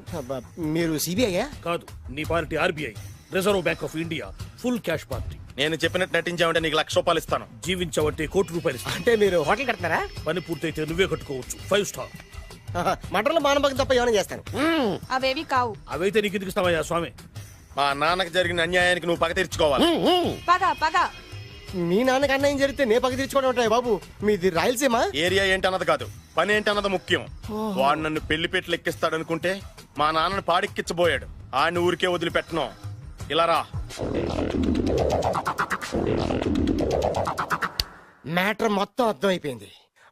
మీరు సిబిఐ కాదు, నీ party RBI, reserve bank of India, full cash party. నేను చెప్పినట్టు నటించావంటే నీకు ₹1,00,000 ఇస్తాను. జీవించావంటే ₹1,00,00,000 ఇస్తాను. అంటే మీరు హోటల్ కడతారా? పని పూర్తయితే నువ్వే కట్టుకోవచ్చు, 5 స్టార్. మటన్లో మానభంగం తప్ప ఏమైనా చేస్తాను. అవేవి కావు. అవైతే నీకు ఎందుకు ఇస్తావయ్యా స్వామి? మా నాన్నకి జరిగిన అన్యాయానికి నువ్వు పగ తీర్చుకోవాలి. పగ మీ నాన్నకి అన్యాయం జరిగితే నే పగ తీర్చుకోవడం ఉంటాయి బాబు. మీది రాయలసీమ. ఏరియా ఏంటన్నది కాదు, పని ఏంటన్నది ముఖ్యం. వాడు నన్ను పెళ్లి పెట్లు ఎక్కిస్తాడు అనుకుంటే మా నాన్నను పాడెక్కించబోయాడు. ఆడిని ఊరికే వదిలిపెట్టను. ఇలా రా. మ్యాటర్ మొత్తం అర్థమైపోయింది.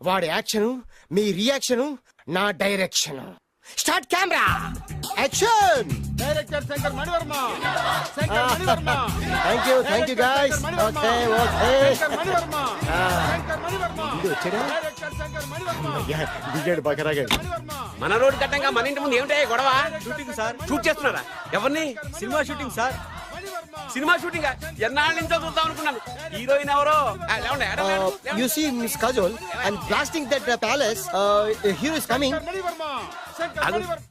వాడి యాక్షన్, మీ రియాక్షన్, నా direction. Start camera, action. Director Shankar Mani Varma. Thank you guys. Okay దిగాడు బాగా రాగాడు. మన రోడ్డు కట్టంగా మన ఇంటి ముందు ఏమిటాయి గొడవ? Shooting sir. షూట్ చేస్తున్నారా? ఎవరిని? Cinema shooting sir. Cinema shooting ఎన్నాళ్ళ నుంచో చూద్దాం అనుకున్నాను. హీరోయిన్ ఎవరో? You see Miss Kajol and blasting that palace. Hero is coming.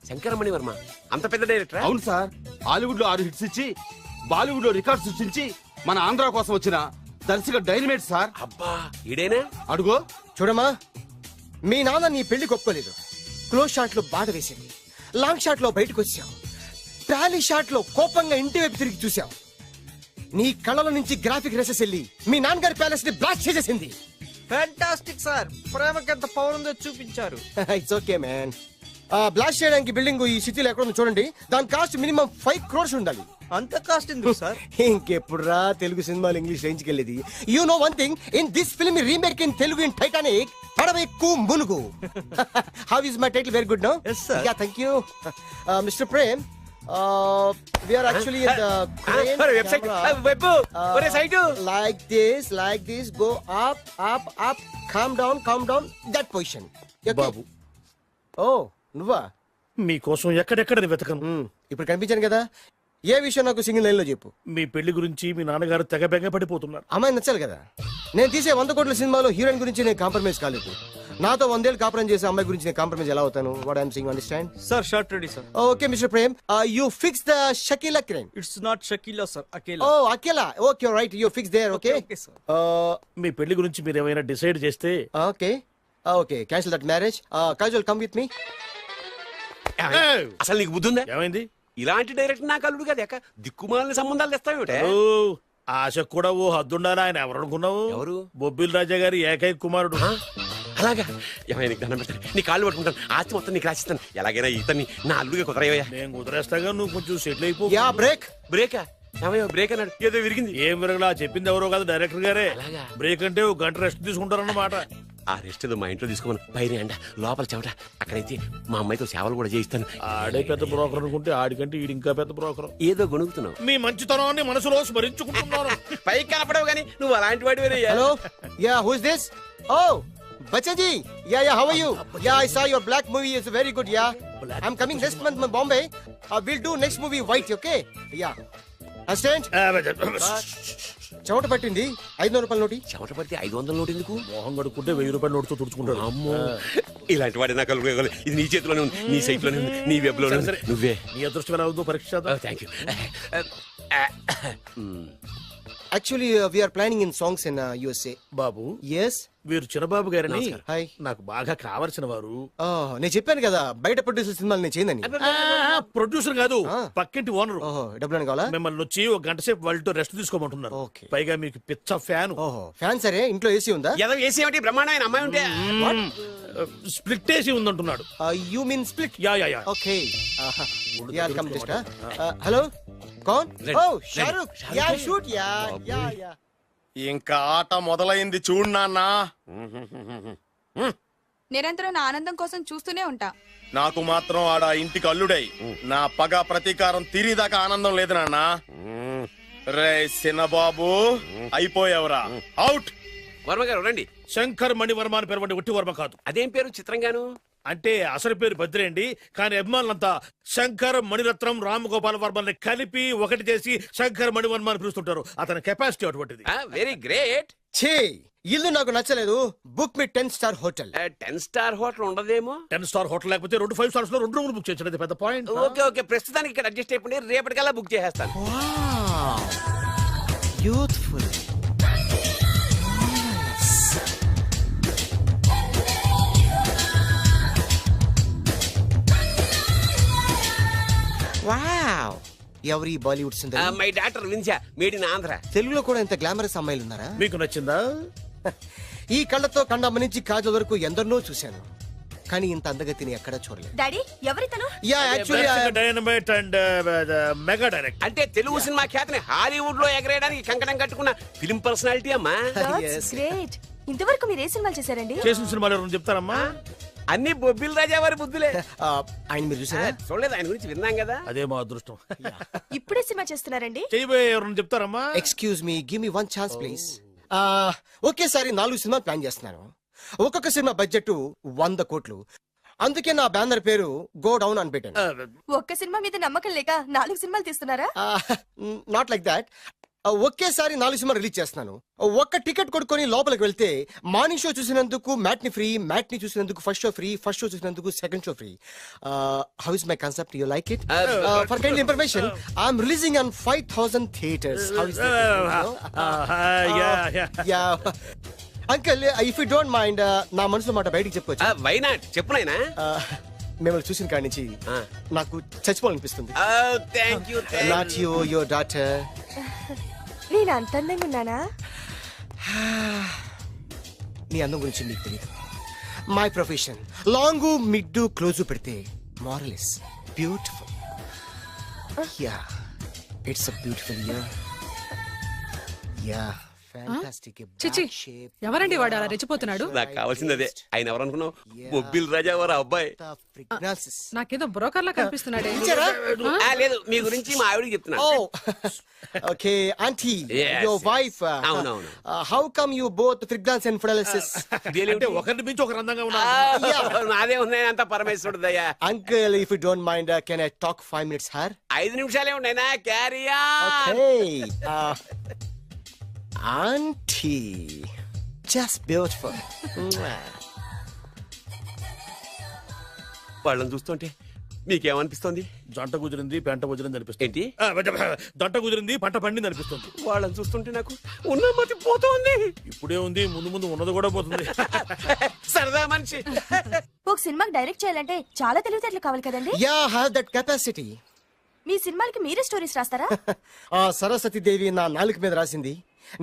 Shankara Mani Varma అంత పెద్ద డైరెక్టర్? అవును సార్, హాలీవుడ్ లో 6 హిట్స్ ఇచ్చి బాలీవుడ్ లో రికార్డ్ సృష్టించి మన ఆంధ్ర కోసం వచ్చిన దర్శక డైనమేట్ సార్. అబ్బా, ఈడేనా? అడుగో. చూడమ్మా, మీ నాన్న నీ పెళ్లి ఒప్పుకోలేదు. క్లోజ్ షాట్ లో బాధ వేసింది, లాంగ్ షాట్ లో బయటకు వచ్చావు, ట్రాలీ షాట్ లో కోపంగా ఇంటి వైపు తిరిగి చూసావు. నీ కళ్ళల నుంచి గ్రాఫిక్ రెసెస్ వెళ్ళి మీ నాన్నగారి ప్యాలెస్ ని బ్లాస్ట్ చేసేసింది. ఫ్యాంటాస్టిక్ సార్, ప్రేమకి ఎంత పవర్ ఉందో చూపించారు. It's okay man. బ్లాస్ట్ చేయడానికి బిల్డింగ్ ఈ సిటీలో ఎక్కడ ఉందో చూడండి. దాని కాస్ట్ మినిమం 5 crores ఉండాలి. అంత కాస్ట్ ఎందుకు సార్? ఇంకెప్పుడు రా తెలుగు సినిమాలు ఇంగ్లీష్ రేంజ్ కి వెళ్ళేది. You know one thing, in this film remake in Telugu in Titanic, పడవెక్కు మునుగు. How is my title? Very good no. Yes sir. Yeah, thank you. Mr. Prem, we are actually in the crane website. camera. Like this, go up, calm down, that position. Okay? Babu, Oh, నువ్వా? మీకోసం ఎక్కడెక్కడ వెతకను. ఇప్పుడు కనిపించాను కదా. ఏ విషయం నాకు single line లో చెప్పు. మీ పెళ్లి గురించి మీ నాన్నగారు తెగ బెంగ పడిపోతున్నారు. అమ్మాయి నచ్చాలి కదా. నేను తీసే 100 కోట్ల సినిమాలో హీరోయిన్ గురించి నేను కాంప్రమైజ్ కాలేదు. నాతో 100 ఏళ్ళు కాపురం చేసే అమ్మాయి గురించి నేను కాంప్రమైజ్ ఎలా అవుతాను? What I'm saying, understand? Sir shot ready sir. Okay mister Prem, you fix the Shakila crime. It's not Shakila sir, Akela. Oh Akela. Okay right, you fix there. Okay మీ పెళ్లి గురించి మీరు ఏమైనా డిసైడ్ చేస్తే. Okay cancel that marriage. Kajal come with me. అసలు నీకు బుద్ధి ఉందా? ఏమైంది? ఇలాంటి డైరెక్టర్ నాకు అల్లుడు కదా, దిక్కుమాలని సంబంధాలు తెస్తావేమిటే? ఆశకు కూడా ఓ హద్దుండాలి. ఆయన ఎవరు అనుకున్నావు? ఎవరు? బొబ్బిల్ రాజా గారి ఏకైక కుమారుడు. అలాగా? ఏమైనా నీకు దండం పెడతాను, నీ కాళ్ళు పట్టుకుంటాను, ఆస్తి మొత్తం నీకు రాసిస్తాను. ఎలాగైనా ఇతన్ని నా అల్లుడిగా కుదరయ్యా. నేను కుదిరేస్తాగా, నువ్వు కొంచెం సెటిల్ అయిపో. బ్రేకా? ఏమయ్యో బ్రేక్ అన్నాడు, ఏదో విరిగింది. ఏం విరగలా? చెప్పింది ఎవరో కాదు, డైరెక్టర్ గారే. బ్రేక్ అంటే 1 గంట రెస్ట్ తీసుకుంటారన్నమాట. ఆ రెస్ట్ ఏదో మా ఇంట్లో తీసుకోమని పైన అండ లోపల చెమట అక్కడైతే మా అమ్మాయితో సేవలు కూడా చేయిస్తాను. ఆడే పెద్ద బ్రోకర్ అనుకుంటే ఆడికంటే ఈడు ఇంకా పెద్ద బ్రోకర్. ఏదో గొణుగుతున్నావు. మీ మంచితనాన్ని మనసులో స్మరించుకుంటున్నాను. పైకి కనపడవు కానీ నువ్వు అలాంటి వాడివేనే. Hello yeah who is this? Oh బచ్చా జీ yeah how are you? Yeah I saw your Black movie is very good. Yeah I am coming next month to Bombay. Will do next movie White. Okay yeah assistant. చెమట పట్టింది 500 రూపాయల నోటి. చెమట పడితే 500 note ఎందుకు? మోహం కడుక్కుంటే 1000 రూపాయల నోటుతో తుడుచుకుంటాడు. అమ్మో ఇలాంటి వాడి నాకు ఇది నీ చేతిలోనే ఉంది, నీ సైట్ లోనే ఉంది, నీ వెబ్ లోనే ఉంది. నువ్వే నీ అదృష్టం ఎలా ఉందో పరీక్ష. Thank you. Actually we are planning in songs in USA. బాబు yes వీరు చిన్నబాబు గారని హాయ్. నాకు బాగా కావలసిన వారు. నేను చెప్పాను కదా బయట ప్రొడ్యూసర్ సినిమాలు నేను చేయదని. ప్రొడ్యూసర్ కాదు పక్కింటి ఓనర్. డబ్బులు కావాలా? మిమ్మల్ని వచ్చి ఒక గంట సేపు వాళ్ళతో రెస్ట్ తీసుకోమంటున్నారు. పైగా మీకు పిచ్చ ఫ్యాన్. ఫ్యాన్ సరే ఇంట్లో ఏసీ ఉందా? ఏదో ఏసీ ఏమిటి బ్రహ్మాండమైన అమ్మాయి ఉంటే స్ప్లిట్ ఏసీ ఉందంటున్నాడు. You mean split? Yeah yeah yeah. Okay yeah come just. Hello కౌన్? Oh Shahrukh. Yeah shoot. Yeah yeah yeah. ఇంకా ఆట మొదలైంది చూడు నాన్న. నిరంతరం నా ఆనందం కోసం చూస్తూనే ఉంటా. నాకు మాత్రం ఆడ ఇంటికి అల్లుడై నా పగ ప్రతీకారం తీరిదాకా ఆనందం లేదు నాన్న. రే సిన్నబాబు అయిపోయావురా, అవుట్. వర్మ గారు రండి. శంకర్ మణివర్మ అని పేరు ఒట్టి వర్మ కాదు. అదేం పేరు చిత్రంగాను? అంటే అసలు పేరు బద్రి అండి, కానీ అభిమానులంతా శంకర్ మణిరత్నం రామగోపాల్ వర్మని కలిపి ఒకటి చేసి శంకర్ మణివర్మ అని పిలుస్తుంటారు. అతని కెపాసిటీ అటువంటిది. Very great. ఛీ ఇల్లు నాకు నచ్చలేదు. బుక్ మీ 10 స్టార్ హోటల్. 10 స్టార్ హోటల్ ఉండదేమో. 10 స్టార్ హోటల్ లేకపోతే 2 5 స్టార్స్ లో 2 రూములు బుక్ చేయొచ్చు. పెద్ద పాయింట్. ఓకే ఓకే ప్రస్తుతానికి ఇక్కడ అడ్జస్ట్ అయిపోయి రేపటికల్లా బుక్ చేసేస్తాను. బ్యూటిఫుల్. వావ్ ఎవరి బాలీవుడ్ సుందరి? My doctor Vinsa made in Andhra. తెలుగులో కూడా ఇంత గ్లామరస్ అమ్మాయిలు ఉన్నారా? మీకు నచ్చిందా? ఈ కళ్ళతో కండమ్మ నుంచి కాజల్ వరకు ఎందరినో చూశాను, కానీ ఇంత అందగతిని ఎక్కడా చూడలేదు. డాడీ ఎవరితను? Yeah actually dynamite and mega direct. అంటే తెలుగు సినిమా ఖ్యాతిని హాలీవుడ్ లో ఎగరేయడానికి కంకణం కట్టుకున్న ఫిల్మ్ పర్సనాలిటీ అమ్మా. గ్రేట్. ఇంతవరకు మీరు ఏ సినిమాలు చేశారండి? చేసిన సినిమాలు ఎవరు చెప్తారమ్మా? అన్ని బొబ్బిల్ రాజా వారి బుద్ధులే. ఆయన మీరు చూసారా? చూడలేదు, ఆయన గురించి విన్నాం కదా. అదే మా అదృష్టం. ఇప్పుడే సినిమా చేస్తున్నారండి? చేయబోయే ఎవరు చెప్తారమ్మా? Excuse me, give me 1 chance please. ఒకేసారి 4 సినిమా ప్లాన్ చేస్తున్నాను. ఒక్కొక్క సినిమా బడ్జెట్ 100 కోట్లు. అందుకే నా బ్యానర్ పేరు గో డౌన్ అని పెట్టాను. ఒక్క సినిమా మీద నమ్మకం లేక 4 సినిమాలు తీస్తున్నారా? Not like that. ఒకేసారి 4 సినిమా రిలీజ్ చేస్తున్నాను. ఒక్క టికెట్ కొనుక్కొని లోపలికి వెళ్తే మార్నింగ్ షో చూసినందుకు మ్యాట్ని ఫ్రీ, మ్యాట్ని చూసినందుకు first show free, first show చూసినందుకు second show free. How is my concept? You like it? For kind information I'm releasing on 5000 theatres. How is that? Uncle if you don't mind నా మనసులో మాట బయటికి చెప్పుకోవచ్చు? Why not? చెప్పు నాయనా. మిమ్మల్ని చూసిన కాడి నుంచి నాకు చచ్చిపోవాలనిపిస్తుంది. Thank you. Not you, your daughter. నేను అంత అందంగా ఉన్నానా? నీ అందం గురించి నీకు తెలియదు. My profession long mid close పెడితే moral is beautiful. Yeah it's a beautiful year. Yeah fantastic. చిచి ఎవరండి వాడు అలా రెచ్చిపోతున్నాడు? నాకు కావాల్సింది అదే. ఆయన ఎవరనుకున్నావు? బొబ్బిల్ రాజా వారి అబ్బాయి. నాకేదో బ్రోకర్ లా కనిపిస్తున్నాడే. లేదు, మీ గురించి మా ఆవిడకి చెప్తున్నా. Okay auntie, your wife. అవునవును. How come you both fragrance and fidelities? అంటే ఒకరిని మించి ఒకరు అందంగా ఉన్నారు. నాదే ఉన్నాయి అంత పరమేశ్వరుడు దయ్యా. Uncle if you don't mind can I talk 5 minutes her? 5 నిమిషాలే ఉన్నాయినా. Carry on. Okay Auntie, just beautiful. వాళ్ళని చూస్తుంటే మీకేమనిపిస్తుంది? జంట కుదిరింది పెంట కుదిరింది అనిపిస్తుంది. ఏంటి? జంట కుదిరింది పంట పండింది అనిపిస్తుంది. వాళ్ళని చూస్తుంటే నాకు ఉన్నమతి పోతుంది. ఇప్పుడే ఉంది, ముందు ముందు ఉన్నది కూడా పోతుంది. సరదా మనిషి. ఒక సినిమాకి డైరెక్ట్ చేయాలంటే చాలా తెలివితేటలు కావాలి కదండి? Yeah have that capacity. మీ సినిమాలకి మీరే స్టోరీస్ రాస్తారా? సరస్వతి దేవి నా నాలుక మీద రాసింది,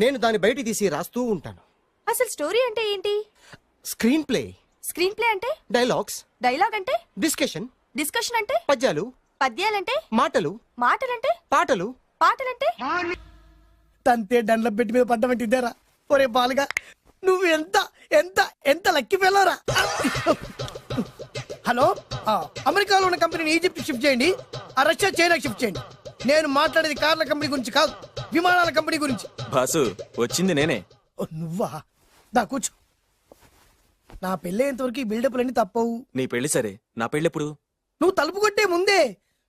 నేను దాన్ని బయట తీసి రాస్తూ ఉంటాను. అసలు స్టోరీ అంటే ఏంటి? Screen play. స్క్రీన్ ప్లే అంటే? డైలాగ్స్. డైలాగ్ అంటే? డిస్కషన్. డిస్కషన్ అంటే? పద్యాలు. పద్యాలంటే? మాటలు. మాటలంటే? పాటలు. పాటలంటే? తంతే దండ్ల పెట్టి మీద పడ్డమంటే ఇద్దరా? ఒరే బాలుగా నువ్వు ఎంత ఎంత ఎంత లక్కీ ఫెలోరా. హలో, అమెరికాలో ఉన్న కంపెనీని ఈజిప్ట్ షిఫ్ట్ చేయండి, ఆ రష్యా చైనా షిఫ్ట్ చేయండి. నేను మాట్లాడేది కార్ల కంపెనీ గురించి కాదు, విమానాల కంపెనీ గురించి. బాసు వచ్చింది నేనే. నువ్వా? దా కూర్చో. నా పెళ్ళేంతవరకు ఈ బిల్డప్లన్నీ తప్పవు. నీ పెళ్లి సరే, నా పెళ్ళెప్పుడు? నువ్వు తలుపు కొట్టే ముందే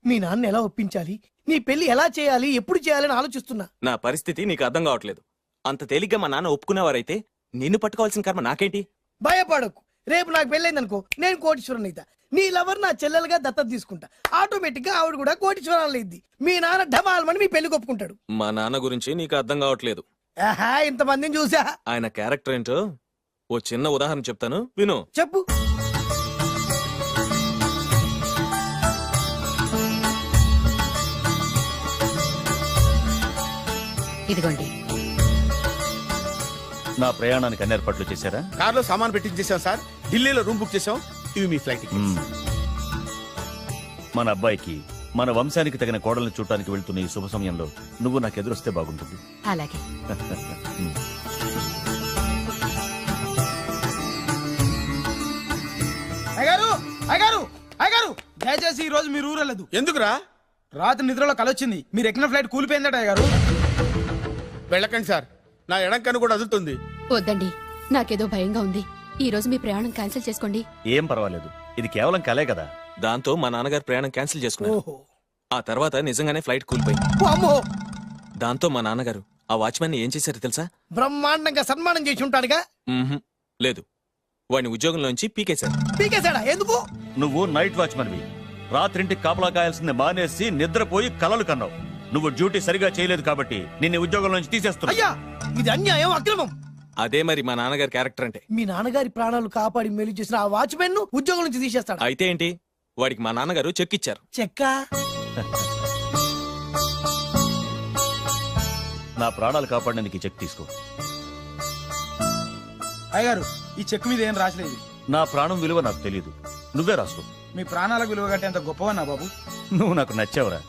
మీ నాన్న ఎలా ఒప్పించాలి, నీ పెళ్లి ఎలా చేయాలి, ఎప్పుడు చేయాలని ఆలోచిస్తున్నా. నా పరిస్థితి నీకు అర్థం కావట్లేదు. అంత తేలిగ్గా మా నాన్న ఒప్పుకునేవారైతే నిన్ను పట్టుకోవాల్సిన కర్మ నాకేంటి? భయపడకు, రేపు నాకు పెళ్ళైందనుకో నేను కోటీశ్వరుని అయితా. నీ లవర్ నా చెల్లెలుగా దత్తత తీసుకుంటా. ఆటోమేటిక్ గా ఆవిడ కూడా కోటీశ్వరాలు అయింది. మీ నాన్న ఢమాల్మని మీ పెళ్లి ఒప్పుకుంటాడు. మా నాన్న గురించి నీకు అర్థం కావట్లేదు. ఆహా, ఇంతమందిని చూసా. ఆయన క్యారెక్టర్ ఏంటో ఓ చిన్న ఉదాహరణ చెప్తాను, విను. చెప్పు. ఇదిగోండి. నా ప్రయాణానికి అన్ని ఏర్పాట్లు చేశారా? కార్లో సామాన్ పెట్టించేసాం సార్, ఢిల్లీలో రూమ్ బుక్ చేసాం. ఇవి మీ ఫ్లైట్ టికెట్స్. మన అబ్బాయికి మన వంశానికి తగిన కోడల్ని చూడటానికి వెళ్తున్న ఈ శుభ సమయంలో నువ్వు నాకు ఎదురొస్తే బాగుంటుంది. అలాగే. అయ్యగారు, అయ్యగారు, అయ్యగారు, దయచేసి ఈ రోజు మీరు ఊరెళ్ళదు. ఎందుకురా? రాత్రి నిద్రలో కలొచ్చింది, మీరు ఎక్కిన ఫ్లైట్ కూలిపోయిందట. అయ్యగారు వెళ్ళకండి సార్, నా ఎడం కన్ను కూడా అదులుతుంది. వద్దండి, నాకేదో భయంగా ఉంది. ఈ రోజు మీ ప్రయాణం క్యాన్సిల్ చేసుకోండి. ఏం పర్వాలేదు, ఇది కేవలం కలే కదా. దాంతో మా నాన్నగారు ప్రయాణం క్యాన్సిల్ చేసుకున్నారు. ఆ తర్వాత నిజంగానే ఫ్లైట్ కూలిపోయింది. దాంతో మా నాన్నగారు ఆ వాచ్మెన్ ఏం చేశారు తెలుసా? బ్రహ్మాండంగా సన్మానం చేసి ఉంటాడుగా. లేదు, వాడిని ఉద్యోగంలోంచి పీకేశారు. పీకేశాడా? ఎందుకు? నువ్వు నైట్ వాచ్మన్వి, రాత్రింటికి కాపలా కాయాల్సింది మానేసి నిద్రపోయి కలలు కన్నావు. నువ్వు డ్యూటీ సరిగా చేయలేదు కాబట్టి నిన్ను ఉద్యోగం నుంచి తీసేస్తున్నా. అయ్యా, ఇది అన్యాయం, అక్రమం. అదే మరి మా నాన్నగారి క్యారెక్టర్ అంటే. మీ నాన్నగారి ప్రాణాలు కాపాడి మేలు చేసిన ఆ వాచ్మెన్ ను ఉద్యోగం నుంచి తీసేస్తాడు. అయితే ఏంటి, వాడికి మా నాన్నగారు చెక్ ఇచ్చారు. చెక్కా? నా ప్రాణాలు కాపాడడానికి చెక్ తీసుకో. అయ్యగారు, ఈ చెక్ మీద ఏం రాసలేదు. నా ప్రాణం విలువ నాకు తెలియదు, నువ్వే రాసుకో. మీ ప్రాణాలకు విలువ కట్టేంత గొప్పవన్నా బాబు. నువ్వు నాకు నచ్చావురా.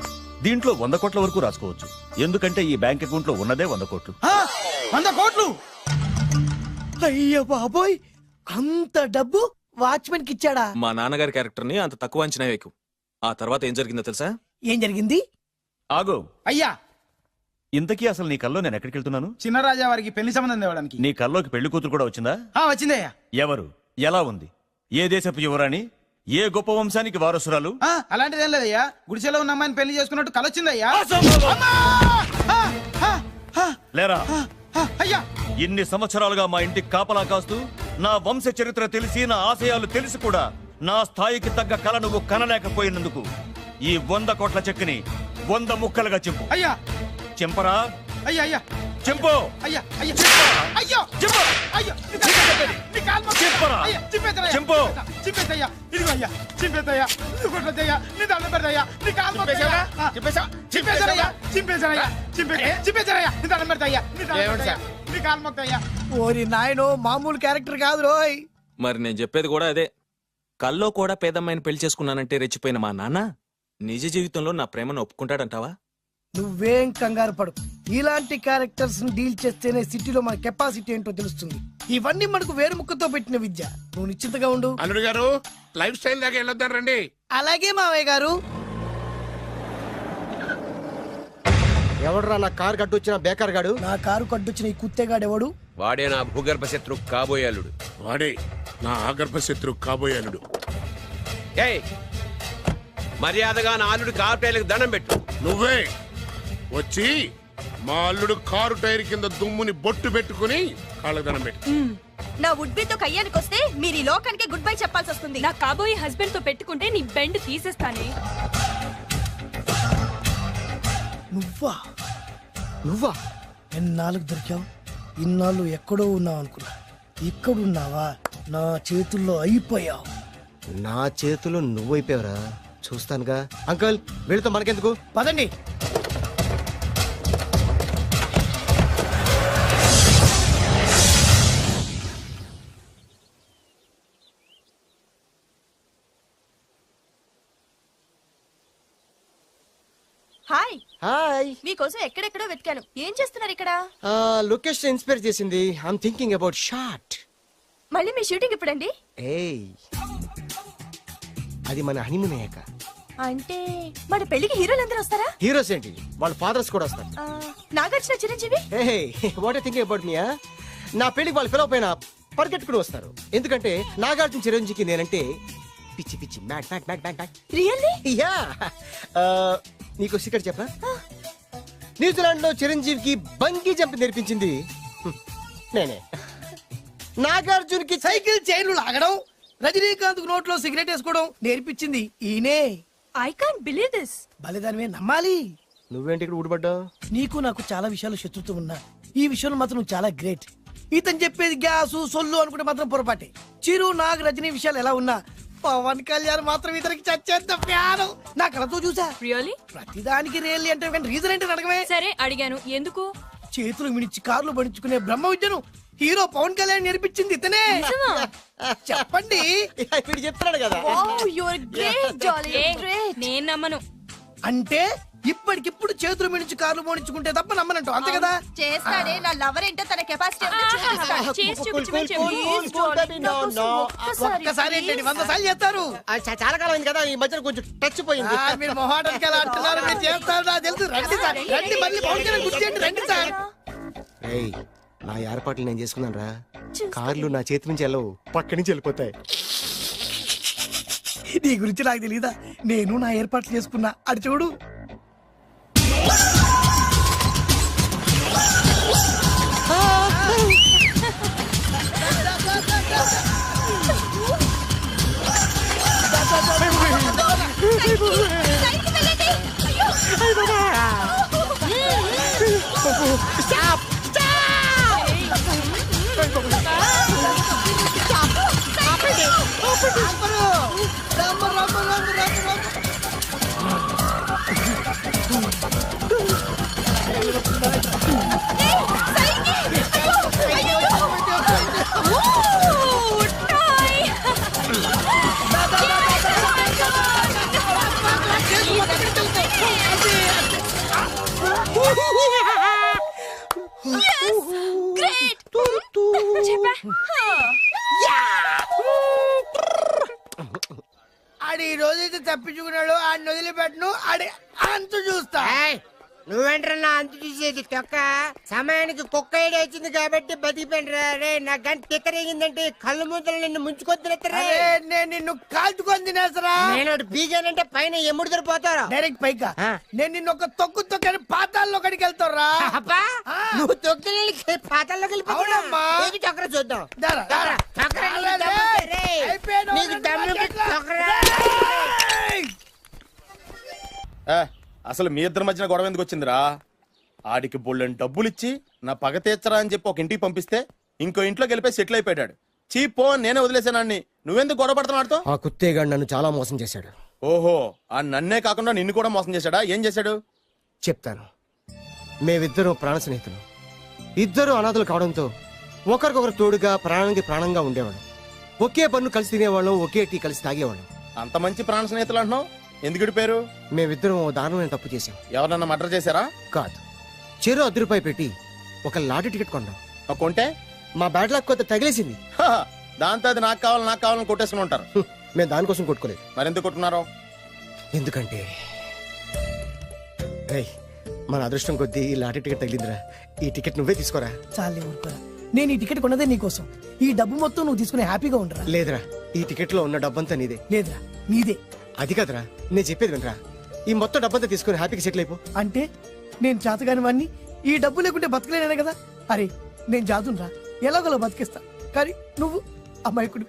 దీంట్లో 100 కోట్ల వరకు రాసుకోవచ్చు, ఎందుకంటే ఈ బ్యాంక్ అకౌంట్ లో ఉన్నదే 100 కోట్లు. 100 కోట్లు? అయ్య బాబోయ్, అంత డబ్బు వాచ్మెన్ కి ఇచ్చాడా? మా నాన్నగారి క్యారెక్టర్ ని అంత తక్కువ అంచనా వేయకు. ఆ తర్వాత ఏం జరిగిందో తెలుసా? ఏం జరిగింది? ఆగో. అయ్యా, ఇంతకీ అసలు నీ కల్లో నేను ఎక్కడికి వెళ్తున్నాను? చిన్నరాజా వారికి పెళ్లి సంబంధం తేవడానికి. నీ కల్లోకి పెళ్లి కూతురు కూడా వచ్చిందా? వచ్చిందయ్యా. ఎవరు? ఎలా ఉంది? ఏ దేశపు యువరాణి? ఏ గొప్ప వంశానికి వారసురాలు? అలాంటిదేం లేదయ్యా, గుడిసెలో ఉన్న అమ్మాయిని పెళ్లి చేసుకున్నట్టు కలొచ్చిందయ్యా. లేరా? అయ్యా, ఇన్ని సంవత్సరాలుగా మా ఇంటికి కాపలా కాస్తూ నా వంశ చరిత్ర తెలిసి నా ఆశయాలు తెలిసి కూడా నా స్థాయికి తగ్గ కళ నువ్వు కనలేకపోయినందుకు ఈ 100 కోట్ల చెక్కుని 100 ముక్కలుగా చింపు. అయ్యా. చింపరా? అయ్యా, అయ్యా, చింపు. అయ్యా, అయ్యా, అయ్యో, చింపు. అయ్యో, చింపరా? చింపు. చింపేదయ్యా, ఇదిగో అయ్యా, చింపేదయ్యా, కొట్టదయ్యా, నీ దండం పెడదయ్యా, నీ కాలు మొక్కుదయ్యా. చింపేశారయ్యా, చింపేశారయ్యా, చింపేశారయ్యా, నీ దండం పెడదయ్యా, నీ దండం పెడదయ్యా, నీ కాలు మొక్కుదయ్యా. ఓరి నాయనో, మామూలు క్యారెక్టర్ కాదు రోయ్. మరి నేను చెప్పేది కూడా అదే. కల్లో కూడా పేదమ్మాయిని పెళ్లి చేసుకున్నానంటే రెచ్చిపోయిన మా నాన్న నిజ జీవితంలో నా ప్రేమను ఒప్పుకుంటాడంటావా? నువ్వేం కంగారు పడు, ఇలాంటి క్యారెక్టర్స్ డీల్ చేస్తేనే సిటీలో మన కెపాసిటీ ఏంటో తెలుస్తుంది. ఇవన్నీ మనకు వేరు ముక్కతో పెట్టిన విద్య. నువ్వు నిశ్చింతగా ఉండు. అల్లుడు గారు, లైఫ్ స్టైల్ దాకా వెళ్ళొద్దాం రండి. అలాగే మావయ్య గారు. ఎవడరా నా కారు కట్టొచ్చిన బేకార్ గాడు? నా కారు కట్టొచ్చిన ఈ కుత్తేగాడు ఎవడు? వాడే నా భూగర్భ శత్రు కాబోయే అల్లుడు. వాడే నా ఆగర్భ శత్రు కాబోయే అల్లుడు. ఏయ్, మర్యాదగా నా అల్లుడు కారు టైర్లకు దండం పెట్టు. నువ్వే వచ్చి మా అల్లుడు కారు టైర్ కింద దుమ్ముని బొట్టు పెట్టుకుని కాళ్ళకు దండం పెట్టు. నా ఉడ్బితో కయ్యానికి వస్తే మీరు ఈ లోకానికి గుడ్ బై చెప్పాల్సి వస్తుంది. నా కాబోయే హస్బెండ్ తో పెట్టుకుంటే నీ బెండ్ తీసేస్తానే. నువ్వా? నువ్వా? ఎన్నాళ్ళకు దొరికావు? ఇన్నాళ్ళు ఎక్కడో ఉన్నావు అనుకున్నా, ఇక్కడున్నావా? నా చేతుల్లో అయిపోయావు. నా చేతులు నువ్వైపోయావురా, చూస్తానుగా. అంకుల్, వీళ్ళతో మనకెందుకు, పదండి. హాయ్. హాయ్. మీకోసం ఎక్కడెక్కడో వెతికాను. ఏం చేస్తున్నారు ఇక్కడ? లొకేషన్ ఇన్స్పైర్ చేసింది. I'm thinking about short. మళ్ళీ మీ షూటింగ్ ఎప్పుడండి? ఏయ్, అది మన హనీమూన్ అయ్యాక. అంటే మన పెళ్లికి హీరోలందరూ వస్తారా? హీరోస్ ఏంటి, వాళ్ళ ఫాదర్స్ కూడా వస్తారు. Nagarjuna, Chiranjeevi. What thinking about me? నా పెళ్లికి వాళ్ళు పిలవ పైన పరిగెట్టుకుని వస్తారు. ఎందుకంటే నాగార్జున చిరంజీవికి నేనంటే పిచ్చి పిచ్చి mad mad mad mad mad. Really? Yeah. నీకు సీక్రెట్ చెప్పా? న్యూజిలాండ్ లో చిరంజీవికి బంగీ జంప్ నేర్పించింది నేనే. నాగార్జున్ కి సైకిల్ చైన్లు లాగడం, రజనీకాంత్ నోట్లో సిగరెట్ వేసుకోవడం నేర్పించింది ఈయనే. I can't believe this. బలిదానమే నమ్మాలి. నువ్వేంటి ఇక్కడ ఊడిపడ్డావు? నీకు నాకు చాలా విషయాలు శత్రుత్వం ఉన్నా ఈ విషయంలో మాత్రం నువ్వు చాలా గ్రేట్. ఇతను చెప్పేది గ్యాసు సొల్లు అనుకుంటే మాత్రం పొరపాటే. చిరు, నాగ్, రజనీ విషయాలు ఎలా ఉన్నా పవన్ కళ్యాణ్ మాత్రం ఇతనికి చచ్చేంత ప్యాను నా కళతో చూసా. రియల్లీ? ప్రతిదానికి రియల్లీ అంటే రీజన్ ఏంటి అడగమే. సరే అడిగాను, ఎందుకు? చేతులు మిడిచి కార్లు పడించుకునే బ్రహ్మ విద్యను హీరో పవన్ కళ్యాణ్ నేర్పించింది ఇతనే. చెప్పండి. ఇప్పుడు చెప్తున్నాడు కదా. నేను నమ్మను. అంటే ఇప్పటికిప్పుడు చేతులు మిడిచి కార్లు పోనించుకుంటే తప్ప నమ్మనంటావు, అంతే కదా? చేస్తాడే, నా లవర్ ఏంటో తన కెపాసిటీ ఒక్కసారి ఏంటండి 100 సార్లు చేస్తారు. చాలా కాలం అయింది కదా, ఈ మధ్యన కొంచెం టచ్ పోయింది. మీరు మొహాటానికి ఎలా అంటున్నారు? మీరు చేస్తారు, నాకు తెలుసు. రండి సార్, రండి, మళ్ళీ పవన్ కళ్యాణ్ గుర్తు చేయండి, రండి సార్. నా ఏర్పాట్లు నేను చేసుకున్నాను రా. కార్లు నా చేతి నుంచి వెళ్ళవు, పక్క నుంచి వెళ్ళిపోతాయి. నీ గురించి నాకు తెలీదా? నేను నా ఏర్పాట్లు చేసుకున్నా, అడి చూడు. ఆడి ఈ రోజైతే తప్పించుకున్నాడు, ఆడిని వదిలిపెట్టను, ఆడి అంత చూస్తా. నువ్వేంట్రా అంత చూసేది తొక్క? సమయానికి కుక్క ఐడియా వచ్చింది కాబట్టి బతికిపోయినరా రే. నా గంట తిక్కరేగిందంటే కళ్ళు ముద్దలు నిన్ను ముంచుకొద్దురా. నేను నిన్ను కాల్చుకొని తినేసరా. నేను బీగానంటే పైన ఎముడు దొరిపోతారా? డైరెక్ట్ పైగా నేను నిన్ను ఒక తొక్కు తొక్కని పాతాల్లో కడికి వెళ్తారా. నువ్వు తొక్కి పాతాల్లోకి వెళ్ళిపోతావమ్మా. చక్ర చూద్దాం. అసలు మీ ఇద్దరి మధ్యన గొడవ ఎందుకు వచ్చిందిరా? ఆడికి బొళ్ళని డబ్బులు ఇచ్చి నా పగ తీర్చరా అని చెప్పి ఒక ఇంటికి పంపిస్తే ఇంకో ఇంట్లోకి వెళ్ళిపోయి సెటిల్ అయిపోయాడు. చీపో నేనే వదిలేసానాన్ని. నువ్వెందుకు గొడవ పడుతున్నాడుతో? ఆ కుత్తేగాడు నన్ను చాలా మోసం చేశాడు. ఓహో, ఆ నన్నే కాకుండా నిన్ను కూడా మోసం చేశాడా? ఏం చేశాడు చెప్తాను. మేమిద్దరం ప్రాణ స్నేహితులు. ఇద్దరు అనాథలు కావడంతో ఒకరికొకరు తోడుగా ప్రాణానికి ప్రాణంగా ఉండేవాళ్ళం. ఒకే పన్ను కలిసి తినేవాళ్ళం, ఒకే టీ కలిసి తాగేవాళ్ళం. అంత మంచి ప్రాణ స్నేహితులు అంటున్నావు, ఎందుకు విడిపోయారు? మేమిద్దరం దారుణమైన తప్పు చేశాం. ఎవరన్నా మర్డర్ చేశారా? కాదు, చెరో ₹10 పెట్టి ఒక లాటరీ టికెట్ కొన్నాం. కొంటే మా బ్యాడ్ లక్ కొత్త తగిలేసింది. దాంతో అది నాకు కావాలని కొట్టేసుకుని ఉంటారు. మేము దానికోసం కొట్టుకోలేదు. మరెందుకు కొట్టుకున్నారు? ఎందుకంటే మన అదృష్టం కొద్దీ ఈ లాటరీ టికెట్ తగిలిందిరా. ఈ టికెట్ నువ్వే తీసుకోరా. చాలే ఊరుకోరా. నేను ఈ టికెట్ కొన్నదే నీకోసం. ఈ డబ్బు మొత్తం నువ్వు తీసుకుని హ్యాపీగా ఉండరా. లేదురా, ఈ టికెట్ లో ఉన్న డబ్బంతా నీదే. లేదురా, నీదే. అది కాదురా, నేను చెప్పేది వినరా. ఈ మొత్తం డబ్బంతా తీసుకుని హ్యాపీగా సెటిల్ అయిపో. అంటే నేను చేతగాని వాడిని, ఈ డబ్బు లేకుంటే బతకలేనే కదా. అరే నేను జాతునరా, ఎలాగోలా బతికేస్తా. కానీ నువ్వు అమాయకుడు.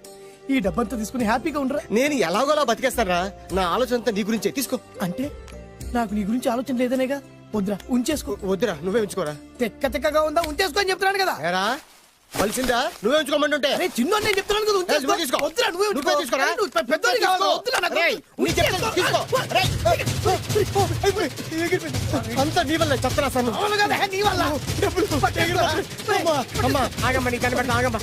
ఈ డబ్బంతా తీసుకుని హ్యాపీగా ఉండరా. నేను ఎలాగోలా బతికేస్తారా. నా ఆలోచన అంతా నీ గురించే. తీసుకో. అంటే నాకు నీ గురించి ఆలోచన లేదనేగా. వద్దురా, ఉంచేసుకో. వద్దురా, నువ్వే ఉంచుకోరా. తెక్కగా ఉందా, ఉంచేసుకో అని చెప్తున్నాను కదా. కలిసిందా? నువ్వే ఉంచుకోమంటుంటే చిన్న నేను చెప్తున్నాను కదా. తీసుకో. వద్దురా, నువ్వే తీసుకోరా. పెద్దోని కావాలి. వద్దురా నాకు. అంతా నీ వల్ల చెప్తారా సార్. అవును కదా, నీ వల్ల. అమ్మా ఆగమ్మ, నీ కనబెడతా ఆగమ్మ.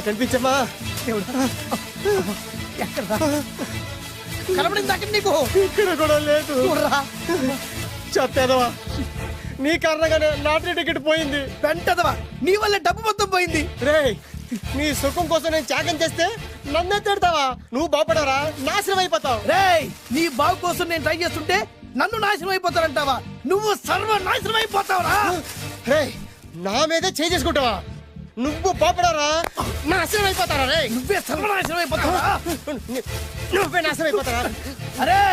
కనిపించమ్మా. కనబడింది అక్కడ నీకు ఇక్కడ కూడా లేదు. చెత్తదవా, నీ కారణంగానే లాటరీ టికెట్ పోయింది. వెంటదవా, నీ వల్ల డబ్బు మొత్తం పోయింది. రేయ్, నీ సుఖం కోసం నేను త్యాగం చేస్తే నన్నే తిడతావా? నువ్వు బాగుపడరా, నాశనం అయిపోతావు. రేయ్, నీ బాగు కోసం నేను ట్రై చేస్తుంటే నన్ను నాశనం అయిపోతానంటావా? నువ్వు సర్వ నాశనం అయిపోతావురా. రేయ్, నా మీదే చేసుకుంటావా? నువ్వు బాగుపడరా, నాశనం అయిపోతారా? రే, నువ్వే సర్వనాశనం అయిపోతావా? నువ్వే నాశనం అయిపోతారా? అరే,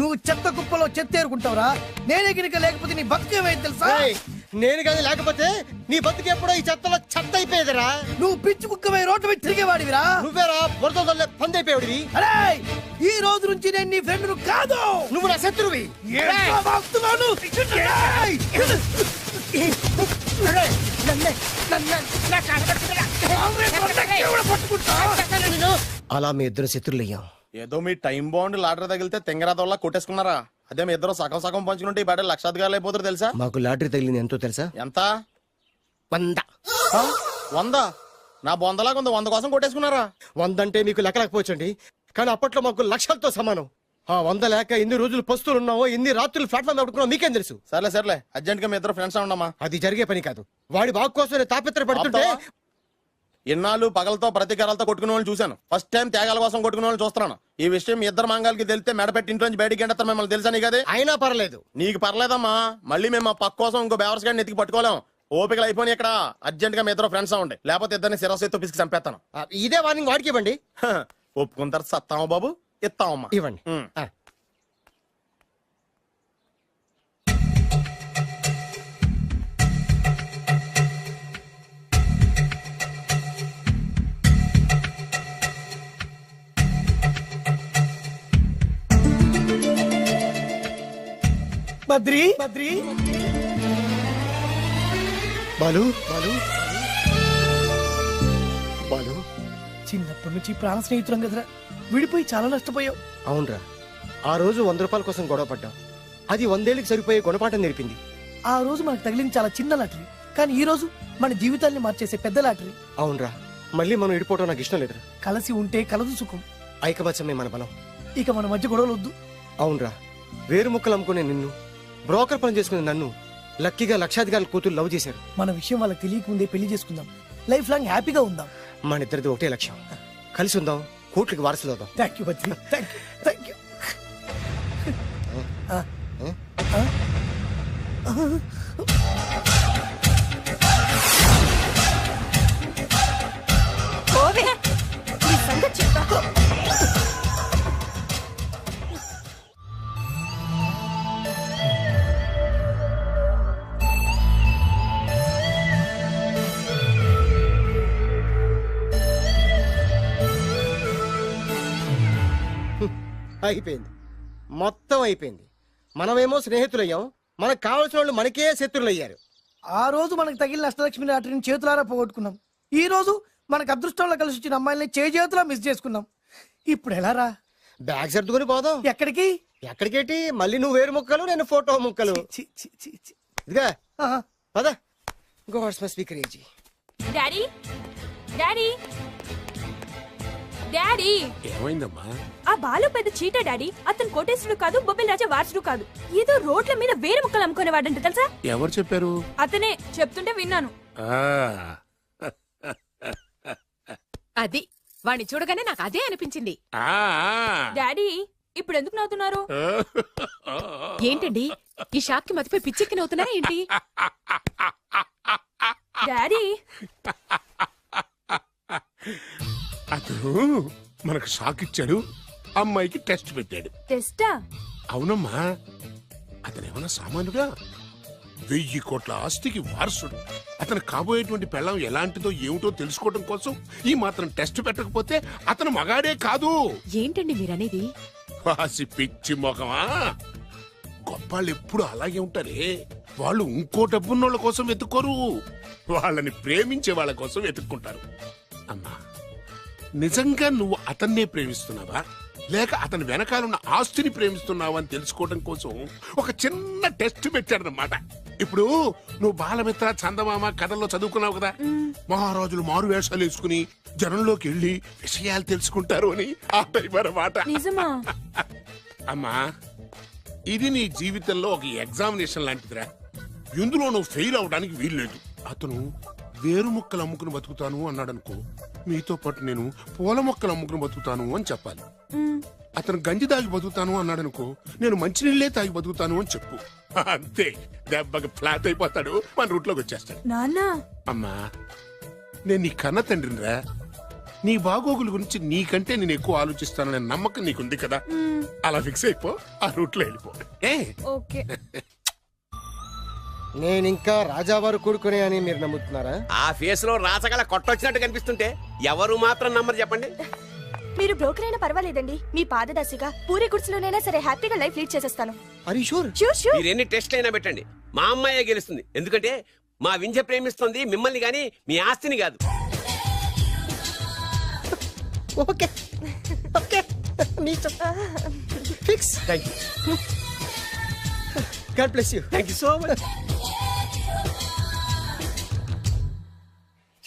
నువ్వు చెత్త కుప్పలో చెత్త ఏరుకుంటావురా. నేనే గిరిక లేకపోతే నీ బతుకేమైంది తెలుసా? నేను కానీ లేకపోతే నీ బతుకు ఎప్పుడో ఈ చెత్తలో చెత్త అయిపోయేదిరా. నువ్వు పిచ్చి కుక్కమై రోడ్డు మీద తిరిగేవాడివిరా. నువ్వేరా బురదలే పంది అయిపోయాడివి. అరే, ఈ రోజు నుంచి నేను నీ ఫ్రెండ్ కాదు, నువ్వు నా శత్రువి. అలా మీ ఇద్దరు శత్రులయ్యాం. ఏదో మీ టైం బాండ్ లాటరీ తగిలితే తెంగరాత వల్ల కొట్టేసుకున్నారా? అదే మీ ఇద్దరు సగం సగం పంచుకుంటే ఈ బయట లక్షాధికారులు అయిపోతారు తెలుసా? మాకు లాటరీ తగిలింది ఎంతో తెలుసా? ఎంత? 100. 100? నా బొందలాగా ఉంది, 100 కోసం కొట్టేసుకున్నారా? 100 అంటే మీకు లెక్కలేకపోవచ్చండి, కానీ అప్పట్లో మాకు లక్షలతో సమానం. ఆ 100 లేక ఎన్ని రోజులు పస్తులు ఉన్నావో, ఎన్ని రాత్రులు ప్లాట్ఫామ్ పెట్టుకున్నావు మీకేం తెలుసు? సర్లే అర్జెంట్ గా మీ ఇద్దరు ఫ్రెండ్స్ ఉండమా. అది జరిగే పని కాదు. వాడి బాగు కోసం తాపిత్ర పడుతుంటే ఇన్నాళ్ళు పగలతో ప్రతీకారాలతో కొట్టుకునే వాళ్ళు చూశాను. ఫస్ట్ టైం త్యాగాల కోసం కొట్టుకునే వాళ్ళు చూస్తున్నాను. ఈ విషయం మీ ఇద్దరు మంగాలకి తెలిస్తే మెడపెట్టి ఇంట్లోంచి బయటికి ఎండతారు. మిమ్మల్ని తెలుసా నీకు? అదే అయినా పర్లేదు. నీకు పర్లేదమ్మా, మళ్ళీ మేము మా పక్క కోసం ఇంకో బేవర్స్ గాడిని ఎత్తికి పట్టుకోలేం. ఓపికలు అయిపోయి ఇక్కడ అర్జెంట్ గా మీ ఇద్దరు ఫ్రెండ్స్ అవ్వండి, లేకపోతే ఇద్దరిని శిరస్సుతో పిసికి చంపేస్తాను. ఇదే వార్నింగ్ వాడికి ఇవ్వండి. ఒప్పుకుంటారు సత్తామా బాబు? ఇస్తామమ్మా, ఇవ్వండి. బద్రి బాలు చిన్నప్పటి నుంచి ప్రాణ స్నేహితులం కదరా, విడిపోయి చాలా నష్టపోయావు. అవునరా, ఆ రోజు 100 రూపాయల కోసం గొడవ పడ్డాం. అది 100 ఏళ్ళకి సరిపోయే గుణపాఠం నేర్పింది. ఆ రోజు మనకు తగిలింది చాలా చిన్న లాటరీ, కానీ ఈ రోజు మన జీవితాన్ని మార్చేసే పెద్ద లాటరీ. అవునరా, మళ్ళీ మనం విడిపోవడం నాకు ఇష్టం లేదురా. కలిసి ఉంటే కలదు సుఖం. ఐకమత్యమే మన బలం. ఇక మన మధ్య గొడవలు వద్దు. అవునరా, వేరు ముక్కలు అమ్ముకునే నిన్ను, బ్రోకర్ పని చేసుకునే నన్ను లక్కీగా లక్షాధికారుల కూతురు లవ్ చేశారు. మన విషయం వాళ్ళకి తెలియకముందే పెళ్లి చేసుకుందాం, లైఫ్ లాంగ్ హ్యాపీగా ఉందాం. మన ఇద్దరిది ఒకటే లక్ష్యం, కలిసి ఉందాం, కోట్లకి వారసులు అవుదాం. Thank you Badri, thank you. అయిపోయింది, మొత్తం అయిపోయింది. మనమేమో స్నేహితులయ్యాం, మనకు కావాల్సిన వాళ్ళు మనకే శత్రులయ్యారు. ఆ రోజు మనకు తగిలిన అష్టలక్ష్మి లాటరీని చేతులారా పోగొట్టుకున్నాం. ఈ రోజు మనకు అదృష్టంలో కలిసి వచ్చిన అమ్మాయిల్ని చేతులా మిస్ చేసుకున్నాం. ఇప్పుడు ఎలా రా? బ్యాగ్ సర్దుకొని పోదాం. ఎక్కడికి? ఎక్కడికేటి? మళ్ళీ నువ్వు వేరు ముక్కలు, నేను ఫోటో ముక్కలు. ఇదిగా పద. God's must be crazy. Daddy daddy daddy ఏమైందమ్మా? ఆ బాలు పెద్ద చీట డాడీ. అతను కోటేశ్వరుడు కాదు, బొబ్బిల్ రాజా వారసుడు కాదు. ఏదో రోడ్ల మీద వేరే ముక్కలు అమ్ముకునేవాడంట తెలుసా? ఎవరు చెప్పారు? అతనే చెప్తుంటే విన్నాను. అది వాణ్ణి చూడగానే నాకు అదే అనిపించింది. డాడీ ఇప్పుడు ఎందుకు నవ్వుతున్నారు? ఏంటండి ఈ షాక్ కి మతిపోయి పిచ్చెక్కి నవ్వుతున్నారా ఏంటి? డాడీ అతను మనకు షాక్ ఇచ్చాడు, అమ్మాయికి టెస్ట్ పెట్టాడు. టెస్టా? అవునమ్మా, అతనేమన్నా సామాన్యుడా? 1000 కోట్ల ఆస్తికి వారసుడు. అతను కాబోయేటువంటి పెళ్ళం ఎలాంటిదో ఏమిటో తెలుసుకోవడం కోసం ఈ మాత్రం టెస్ట్ పెట్టకపోతే అతను మగాడే కాదు. ఏంటండి మీరనేది? వాసి పిచ్చి మొఖమా, గొప్పాళ్ళు ఎప్పుడు అలాగే ఉంటారే. వాళ్ళు ఇంకో డబ్బున్నోళ్ళ కోసం వెతుక్కోరు, వాళ్ళని ప్రేమించే వాళ్ళ కోసం వెతుక్కుంటారు. అమ్మా, నిజంగా నువ్వు అతన్నే ప్రేమిస్తున్నావా లేక అతని వెనకాలన్న ఆస్తిని ప్రేమిస్తున్నావా అని తెలుసుకోవడం కోసం ఒక చిన్న టెస్ట్ పెట్టాడనమాట. ఇప్పుడు నువ్వు బాలమిత్ర, చందమామ కథల్లో చదువుకున్నావు కదా, మహారాజులు మారు వేషాలు వేసుకుని జనంలోకి వెళ్ళి విషయాలు తెలుసుకుంటారు అని ఆ టైప్ అన్నమాట. అమ్మా, ఇది నీ జీవితంలో ఒక ఎగ్జామినేషన్ లాంటిదిరా. ఇందులో నువ్వు ఫెయిల్ అవడానికి వీల్లేదు. అతను వేరు మొక్కలు అమ్ముకుని బతుకుతాను అన్నాడు అనుకో, మీతో పాటు నేను పూల మొక్కలు అమ్ముకుని బతుకుతాను అని చెప్పాలి. అతను గంజి తాగి బతుకుతాను అన్నాడు అనుకో, నేను మంచినీళ్ళే తాగి బతుకుతాను అని చెప్పు. అంతే, దెబ్బకి ఫ్లాట్ అయిపోతాడు, మన రూట్లోకి వచ్చేస్తాడు. అమ్మా, నేను నీ కన్న తండ్రినిరా. నీ బాగోగుల గురించి నీకంటే నేను ఎక్కువ ఆలోచిస్తాననే నమ్మకం నీకుంది కదా, అలా ఫిక్స్ అయిపో, ఆ రూట్లో వెళ్ళిపో. నేను ఇంకా రాజావారు కూడుకునే అని మీరు నమ్ముతున్నారా? ఆ ఫేస్ లో రాసగల కొట్టొచ్చినట్టు కనిపిస్తుంటే ఎవరు మాత్రం నమ్మరు చెప్పండి. మీరు బ్రోకర్ అయినా పర్వాలేదండి, మీ పాదదాసిగా పూరి గుడిసెలోనైనా సరే హ్యాపీగా లైఫ్ లీడ్ చేసేస్తాను. మీరు ఎన్ని టెస్ట్ అయినా పెట్టండి, మా అమ్మాయే గెలుస్తుంది. ఎందుకంటే మా వింజ ప్రేమిస్తుంది మిమ్మల్ని గాని మీ ఆస్తిని కాదు. Okay okay, fix. Thank you. God bless you. Thank you so much.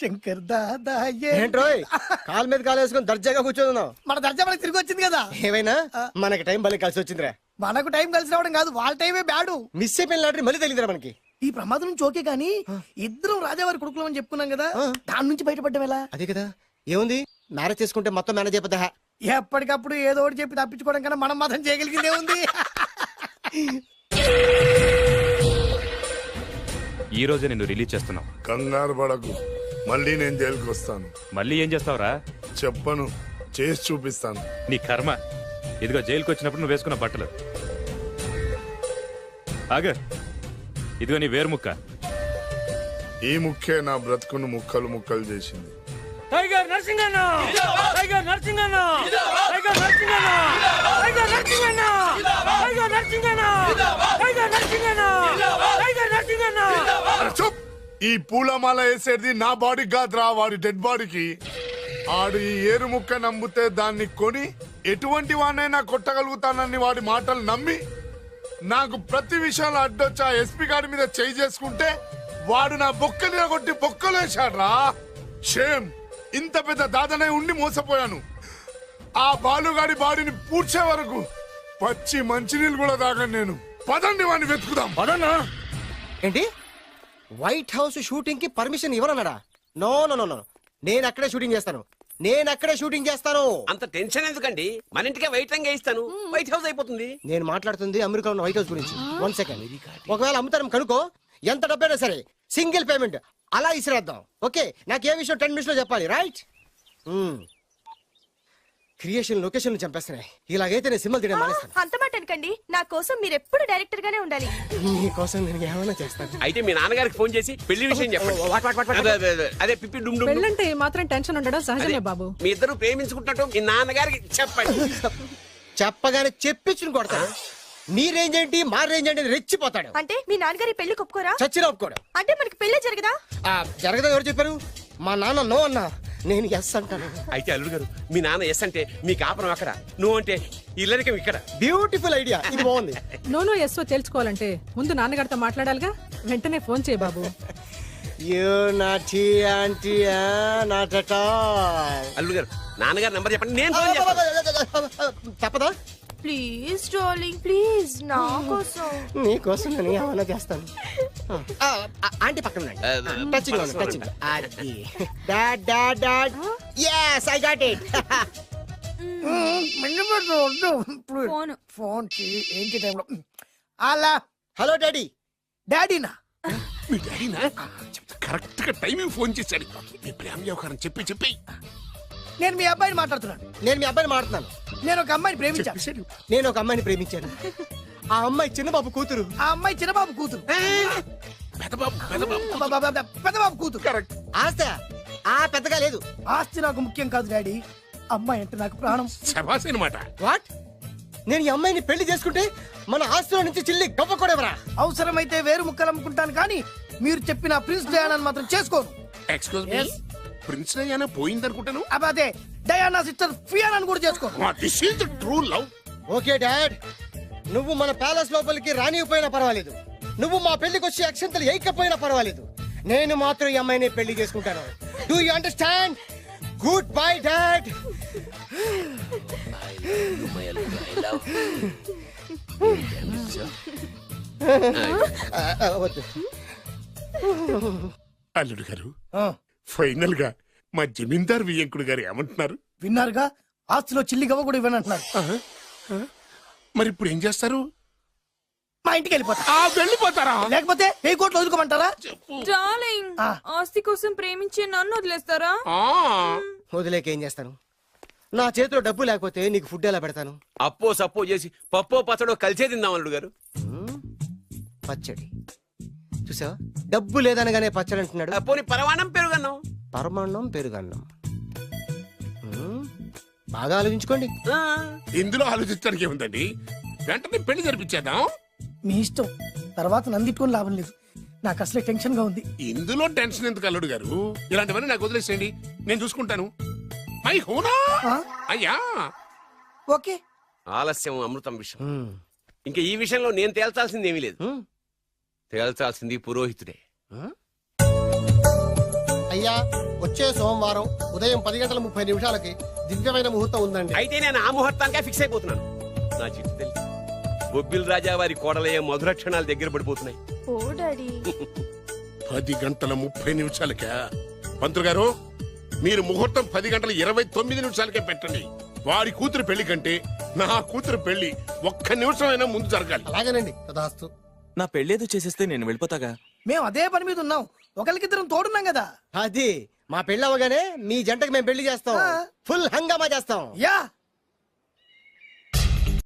Shankar Dada ఏంట్రోయ్ కాలు మీద కాలు వేసుకొని దర్జాగా కూర్చోదున్నావు? మన దర్జా మనకి తిరిగి వచ్చింది కదా. ఏమైనా మనకి టైం భలే కలిసి వచ్చిందిరా. మనకు టైం కలిసి రావడం కాదు, వాళ్ళ టైమే బ్యాడు. మిస్ అయిపోయిన లాటరీ మళ్ళీ తెలియదురా మనకి. ఈ ప్రమాదం నుంచి ఓకే గానీ ఇద్దరం రాజావారి కొడుకులు అని చెప్పుకున్నాం కదా, దాని నుంచి బయటపడ్డం ఎలా? అదే కదా, ఏముంది మ్యారేజ్ చేసుకుంటే మొత్తం మేనేజ్ అయిపోతా. ఎప్పటికప్పుడు ఏదో ఒకటి చెప్పి తప్పించుకోవడం కన్నా మనం మాత్రం చేయగలిగిందే ఉంది. ఈ రోజే నిన్ను రిలీజ్ చేస్తున్నావు. కంగారు పడకు, మళ్ళీ నేను జైలుకి వస్తాను. మళ్ళీ ఏం చేస్తావురా? చెప్పను, చేసి చూపిస్తాను. నీ కర్మ. ఇదిగో జైలుకి వచ్చినప్పుడు నువ్వు వేసుకున్న బట్టలు. ఆగ, ఇదిగో నీ వేరు ముక్క. ఈ ముక్కే నా బ్రతుకును ముక్కలు ముక్కలు చేసింది. Tiger Narasinganna, tiger Narasinganna, tiger Narasinganna, tiger Narasinganna, tiger Narasinganna, tiger Narasinganna, tiger Narasinganna. చూప్! ఈ పూలమాల వేసేది నా బాడీ కాదురా, వాడి డెడ్ బాడీకి. ఆడు ఈ ఏరు ముక్క నమ్మితే దాన్ని కొని ఎటువంటి వాడినైనా కొట్టగలుగుతానని వాడి మాటలు నమ్మి నాకు ప్రతి విషయంలో అడ్డొచ్చా ఎస్పీ గారి మీద చేయి చేసుకుంటే వాడు నా బొక్కని కొట్టి బొక్కలు వేశాడ్రా. షేమ్! ఇంత పెద్ద దాదనే ఉండి మోసపోయాను. ఆ బాలుగాడి బాడీని పూడ్చే వరకు పచ్చి మంచినీళ్ళు కూడా తాగను నేను. పదండి వాడిని వెతుకుదాం. పదన్నా. ఏంటి వైట్ హౌస్ షూటింగ్ కి పర్మిషన్ ఇవ్వనన్నాడా? నో నో నో నో, నేను అక్కడే షూటింగ్ చేస్తాను, నేను అక్కడే షూటింగ్ చేస్తాను. అంత టెన్షన్ ఎందుకండి, మన ఇంటికే వైట్ రంగే ఇస్తాను, వైట్ హౌస్ అయిపోతుంది. నేను మాట్లాడుతుంది అమెరికా ఉన్న వైట్ హౌస్ గురించి. 1 సెకండ్. ఒకవేళ అమ్ముతాను కనుకో, ఎంత డబ్బైనా సరే సింగిల్ పేమెంట్ అలా ఇసిరేద్దాం. ఓకే, నాకు ఏ విషయం 10 మినిట్స్ లో చెప్పాలి, రైట్? Creation location చంపేస్తున్నాయి. ఇలాగైతే నేను సినిమాలు తీయడం మానేస్తాను. అంత మాట అనకండి, నా కోసం మీరు ఎప్పుడు డైరెక్టర్ గానే ఉండాలి. నీ కోసం నేను ఏమైనా చేస్తాను. అయితే మీ నాన్నగారికి ఫోన్ చేసి పెళ్లి విషయం చెప్పండి. అదే పిప్పి డుమ్ డుమ్. పెళ్ళంటే మాత్రం టెన్షన్ ఉండడం సహజమే బాబు. మీ ఇద్దరు ప్రేమించుకుంటున్నట్టు మీ నాన్నగారికి చెప్పండి. చెప్పగానే చెప్పించుని కొడతాను. నీ రేంజ్ ఏంటి, మా రేంజ్ ఏంటి రెచ్చిపోతాడు. అంటే మీ నాన్నగారి పెళ్లి ఒప్పుకోరా? చచ్చినా ఒప్పుకోడు. అంటే మనకి పెళ్లి జరగదా? జరగదా? ఎవరు చెప్పారు? మా నాన్న నో అన్నా, నేను ఎస్ అంటాను. అయితే అల్లుడు గారు, మీ నాన్న ఎస్ అంటే మీ కాపురం అక్కడ, నువ్వు అంటే ఇల్లరికం ఇక్కడ. బ్యూటిఫుల్ ఐడియా, ఇది బాగుంది. నోనో ఎస్ఓ తెలుసుకోవాలంటే ముందు నాన్నగారితో మాట్లాడాలిగా. వెంటనే ఫోన్ చేయి బాబు. అల్లుడు గారు, నాన్నగారు నంబర్ చెప్పండి, నేను ఫోన్ చేస్తాను. తప్పదా? ప్లీజ్ డార్లింగ్, ప్లీజ్ నా కోసం. నీ కోసం నేను ఏమైనా చేస్తాను. ఆంటీ పక్కన touching touching. Dad dad dad, yes I got it. Phone phone ఏంటి టైంలో? అలా హలో డాడీ. డాడీనా? మీ డాడీనా? కరెక్ట్ గా టైమింగ్ ఫోన్ చేశాడు. మీ ప్రేమ వ్యవహారం చెప్పి చెప్పి. నేను మీ అబ్బాయిని మాట్లాడుతున్నాను. నేను మీ అబ్బాయిని మాట్లాడుతున్నాను. నేను ఒక అమ్మాయిని ప్రేమించాను. నేను ఒక అమ్మాయిని ప్రేమించాను. ఆ అమ్మాయి చిన్నబాబు కూతురు. ఆ అమ్మాయి చిన్నబాబు కూతురు. పెద్దబాబు కూతురు. కరెక్ట్. ఆస్తి పెద్దగా లేదు. ఆస్తి నాకు ముఖ్యం కాదు డాడీ, అమ్మాయి అంటే నాకు ప్రాణం. శభాష్ అన్నమాట. వాట్? నేను ఈ అమ్మాయిని పెళ్లి చేసుకుంటే మన ఆస్తిలో నుంచి చిల్లి గొప్ప కూడా అవసరమైతే వేరు ముక్కలు అమ్ముకుంటాను, కానీ మీరు చెప్పిన ప్రిన్స్ డయానాని మాత్రం చేసుకోను. ఎక్స్క్యూజ్ మీ, ప్రిన్స్ డయానా పోయిందనుకుంటాను. అదే డయానా సిస్టర్ ఫియానాని కూడా చేసుకో. This is the true love. Okay dad, నువ్వు మన ప్యాలెస్ లోపలికి రానిపోయినా పర్వాలేదు, నువ్వు మా పెళ్లికి వచ్చి అక్షంతలు వేయకపోయినా పర్వాలేదు, నేను మాత్రం ఈ అమ్మాయిని పెళ్లి చేసుకుంటాను. Do you understand? Good bye dad. అల్లుడు గారు, ఫైనల్ గా మా జమీందార్ వియ్యంకుడు గారు ఏమంటున్నారు? విన్నారుగా, ఆస్తిలో చిల్లి గవ్వ కూడా ఇవ్వనంటున్నారు. మరి ఇప్పుడు ఏం చేస్తారు? మా ఇంటికి వెళ్ళిపోతా. వెళ్ళిపోతారా? లేకపోతే 1000 కోట్లు వదులుకోమంటారా? డార్లింగ్, ఆస్తి కోసం ప్రేమించే నన్ను వదిలేస్తారా? వదిలేకేం చేస్తాను? నా చేతిలో డబ్బు లేకపోతే నీకు ఫుడ్ ఎలా పెడతాను? అప్పో సప్పో చేసి పప్పో పచ్చడో కలిసే తిందాం అల్లుడు గారు. పచ్చడి చూసావా, డబ్బు లేదనగానే పచ్చడి అంటున్నాడు. పోనీ పరమాణం పెరుగన్నాం. పరమాన్నం పెరుగన్నం. బాగా ఆలోచించుకోండి. ఇందులో ఆలోచించడానికి ఏముందండి, వెంటనే పెళ్లి జరిపించేద్దాం. మీ ఇష్టం, తర్వాత నందిట్టుకొని లాభం లేదు. నాకు అసలే టెన్షన్ గా ఉంది. ఇందులో టెన్షన్ ఎందుకు అల్లుడు గారు? ఇలాంటివన్నీ నాకు వదిలేసేయండి, నేను చూసుకుంటాను. మై హోనా అయ్యా. ఓకే. ఆలస్యం అమృతం విషయం. ఇంకా ఈ విషయంలో నేను తేల్చాల్సింది ఏమీ లేదు. తేల్చాల్సింది పురోహితుడే. అయ్యా, వచ్చే సోమవారం ఉదయం 10:30 దివ్యమైన ముహూర్తం ఉందండి. అయితే నేను ఆ ముహూర్తానికే ఫిక్స్ అయిపోతున్నాను. నా చిట్టు తల్లి బొబ్బిల్ రాజా వారి కోడలయ్యే మధుర క్షణాలు దగ్గర పడిపోతున్నాయి. ఓ డాడీ, 10:30 పంతులు గారు, మీరు ముహూర్తం 10:29 పెట్టండి. వారి కూతురు పెళ్లి కంటే నా కూతురు పెళ్లి 1 నిమిషం అయినా ముందు జరగాలి. అలాగేనండి, తదాస్తు. నా పెళ్ళేదో చేసేస్తే నేను వెళ్ళిపోతాగా. మేము అదే పని మీద ఉన్నాం, ఒకరికిద్దరం తోడున్నాం కదా. అది మా పెళ్ళి అవగానే మీ జంటకి మేము పెళ్లి చేస్తాం, ఫుల్ హంగామా చేస్తాం. యా